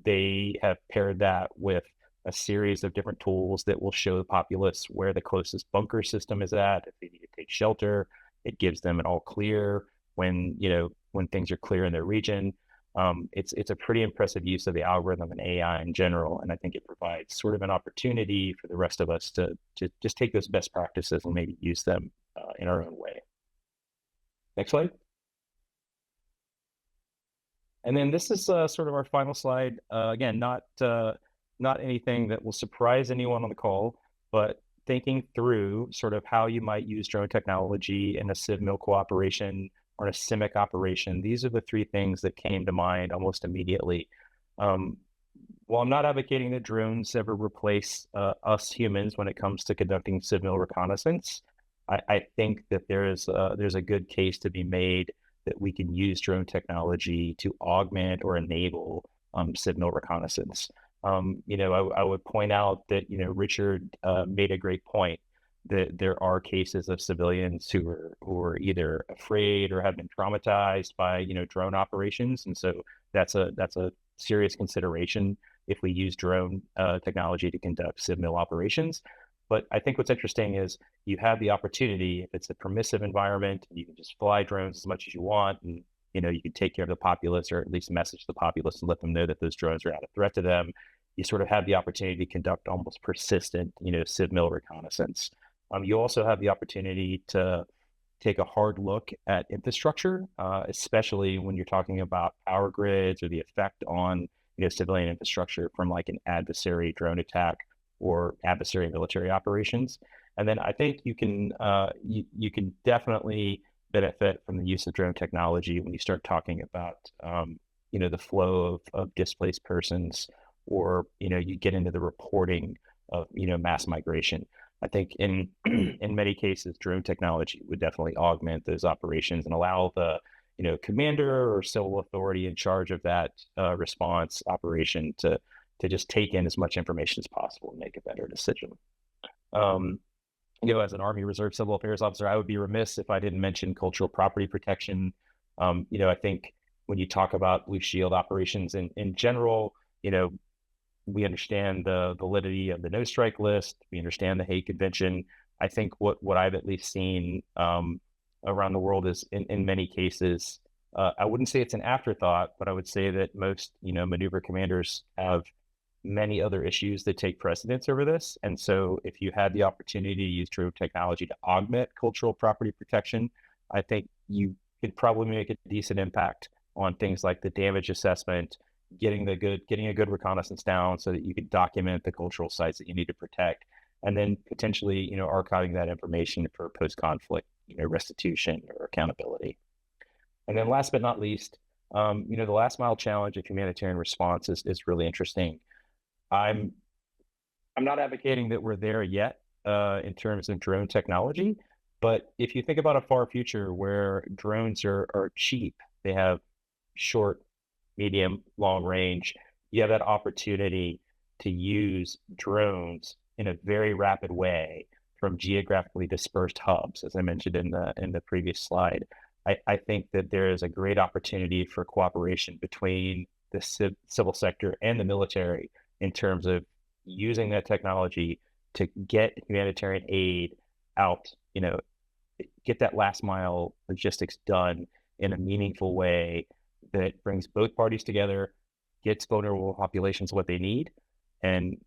They have paired that with a series of different tools that will show the populace where the closest bunker system is at. If they need to take shelter, it gives them an all clear when things are clear in their region. It's a pretty impressive use of the algorithm and AI in general, and I think it provides sort of an opportunity for the rest of us to just take those best practices and maybe use them in our own way. Next slide. And then this is sort of our final slide. Again, not anything that will surprise anyone on the call, but thinking through sort of how you might use drone technology in a CivMil cooperation or a CIMIC operation. These are the three things that came to mind almost immediately. While I'm not advocating that drones ever replace us humans when it comes to conducting CivMil reconnaissance, I think that there's a good case to be made that we can use drone technology to augment or enable CivMil reconnaissance. I would point out that, Richard made a great point that there are cases of civilians who are either afraid or have been traumatized by, drone operations. And so that's a serious consideration if we use drone technology to conduct CivMil operations. But I think what's interesting is you have the opportunity, if it's a permissive environment, you can just fly drones as much as you want, and you can take care of the populace, or at least message the populace and let them know that those drones are not a threat to them. You sort of have the opportunity to conduct almost persistent, CivMil reconnaissance. You also have the opportunity to take a hard look at infrastructure, especially when you're talking about power grids or the effect on civilian infrastructure from like an adversary drone attack or adversary military operations. And then I think you can definitely benefit from the use of drone technology when you start talking about the flow of displaced persons, or you get into the reporting of mass migration. I think in many cases, drone technology would definitely augment those operations and allow the commander or civil authority in charge of that response operation to just take in as much information as possible and make a better decision. As an Army Reserve Civil Affairs officer, I would be remiss if I didn't mention cultural property protection. I think when you talk about Blue Shield operations in general, we understand the validity of the no strike list. We understand the Hague Convention. I think what I've at least seen around the world is in many cases, I wouldn't say it's an afterthought, but I would say that most, maneuver commanders have many other issues that take precedence over this. And so if you had the opportunity to use drone technology to augment cultural property protection, I think you could probably make a decent impact on things like the damage assessment, getting a good reconnaissance down so that you could document the cultural sites that you need to protect, and then potentially, archiving that information for post-conflict, restitution or accountability. And then last but not least, the last mile challenge of humanitarian response is really interesting. I'm not advocating that we're there yet in terms of drone technology, but if you think about a far future where drones are cheap, they have short, medium, long range, you have that opportunity to use drones in a very rapid way from geographically dispersed hubs, as I mentioned in the previous slide. I think that there is a great opportunity for cooperation between the civil sector and the military in terms of using that technology to get humanitarian aid out, get that last mile logistics done in a meaningful way that brings both parties together, gets vulnerable populations what they need, and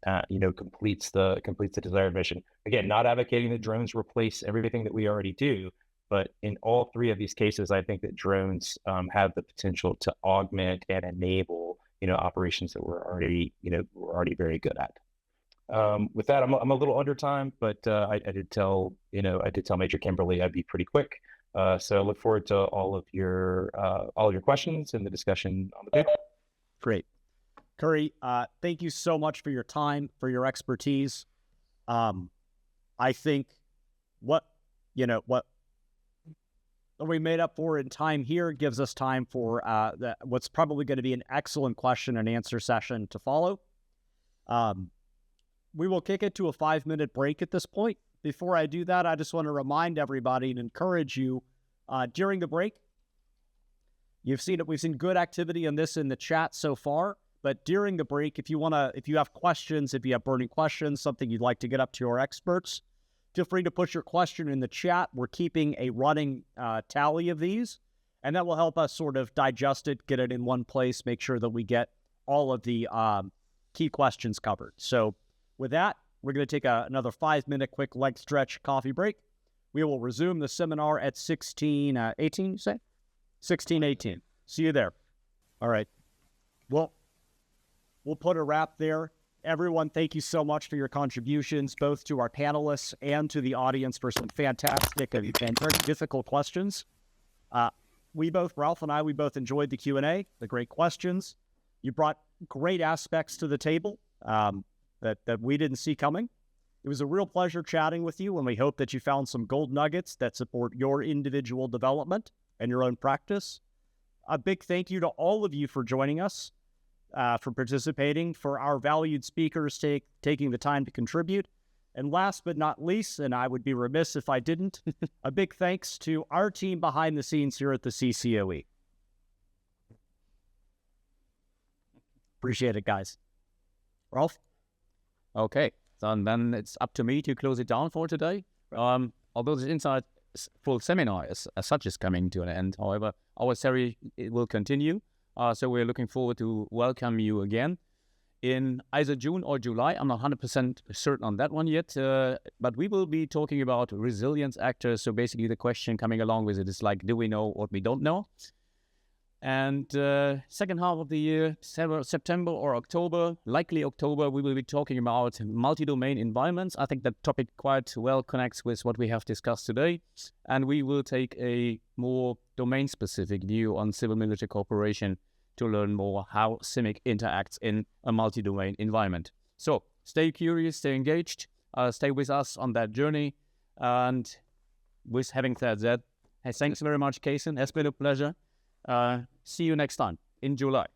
completes the desired mission. Again, not advocating that drones replace everything that we already do, but in all three of these cases, I think that drones have the potential to augment and enable operations that we're already very good at. With that, I'm a little under time, but I did tell Major Kimberly I'd be pretty quick. So I look forward to all of your questions and the discussion on the paper. Great. Curry, thank you so much for your time, for your expertise. I think what we made up for in time here gives us time for what's probably going to be an excellent question and answer session to follow. We will kick it to a 5-minute break at this point. before I do that, I just want to remind everybody and encourage you during the break. You've seen it. We've seen good activity in this in the chat so far. But during the break, if you have questions, if you have burning questions, something you'd like to get up to our experts, feel free to put your question in the chat. We're keeping a running tally of these, and that will help us sort of digest it, get it in one place, make sure that we get all of the key questions covered. So with that, we're going to take another 5-minute quick leg stretch coffee break. We will resume the seminar at 16:18, you say? 16:18. See you there. All right. Well, we'll put a wrap there. Everyone, thank you so much for your contributions, both to our panelists and to the audience for some fantastic and very difficult questions. Ralph and I, we both enjoyed the Q&A, the great questions. You brought great aspects to the table that we didn't see coming. It was a real pleasure chatting with you, and we hope that you found some gold nuggets that support your individual development and your own practice. A big thank you to all of you for joining us, for participating, for our valued speakers taking the time to contribute. And last but not least, and I would be remiss if I didn't, a big thanks to our team behind the scenes here at the CCOE. Appreciate it, guys. Ralph? Okay, so then it's up to me to close it down for today. Although the Insight full seminar as such is coming to an end, however, our series will continue. So we're looking forward to welcome you again in either June or July. I'm not 100% certain on that one yet, but we will be talking about resilience actors. So basically the question coming along with it is like, do we know what we don't know? And second half of the year, September or October, likely October, we will be talking about multi-domain environments. I think that topic quite well connects with what we have discussed today. And we will take a more domain-specific view on civil-military cooperation to learn more how CIMIC interacts in a multi-domain environment. So stay curious, stay engaged, stay with us on that journey. And with having said that, hey, thanks very much, Kason. It's been a pleasure. See you next time in July.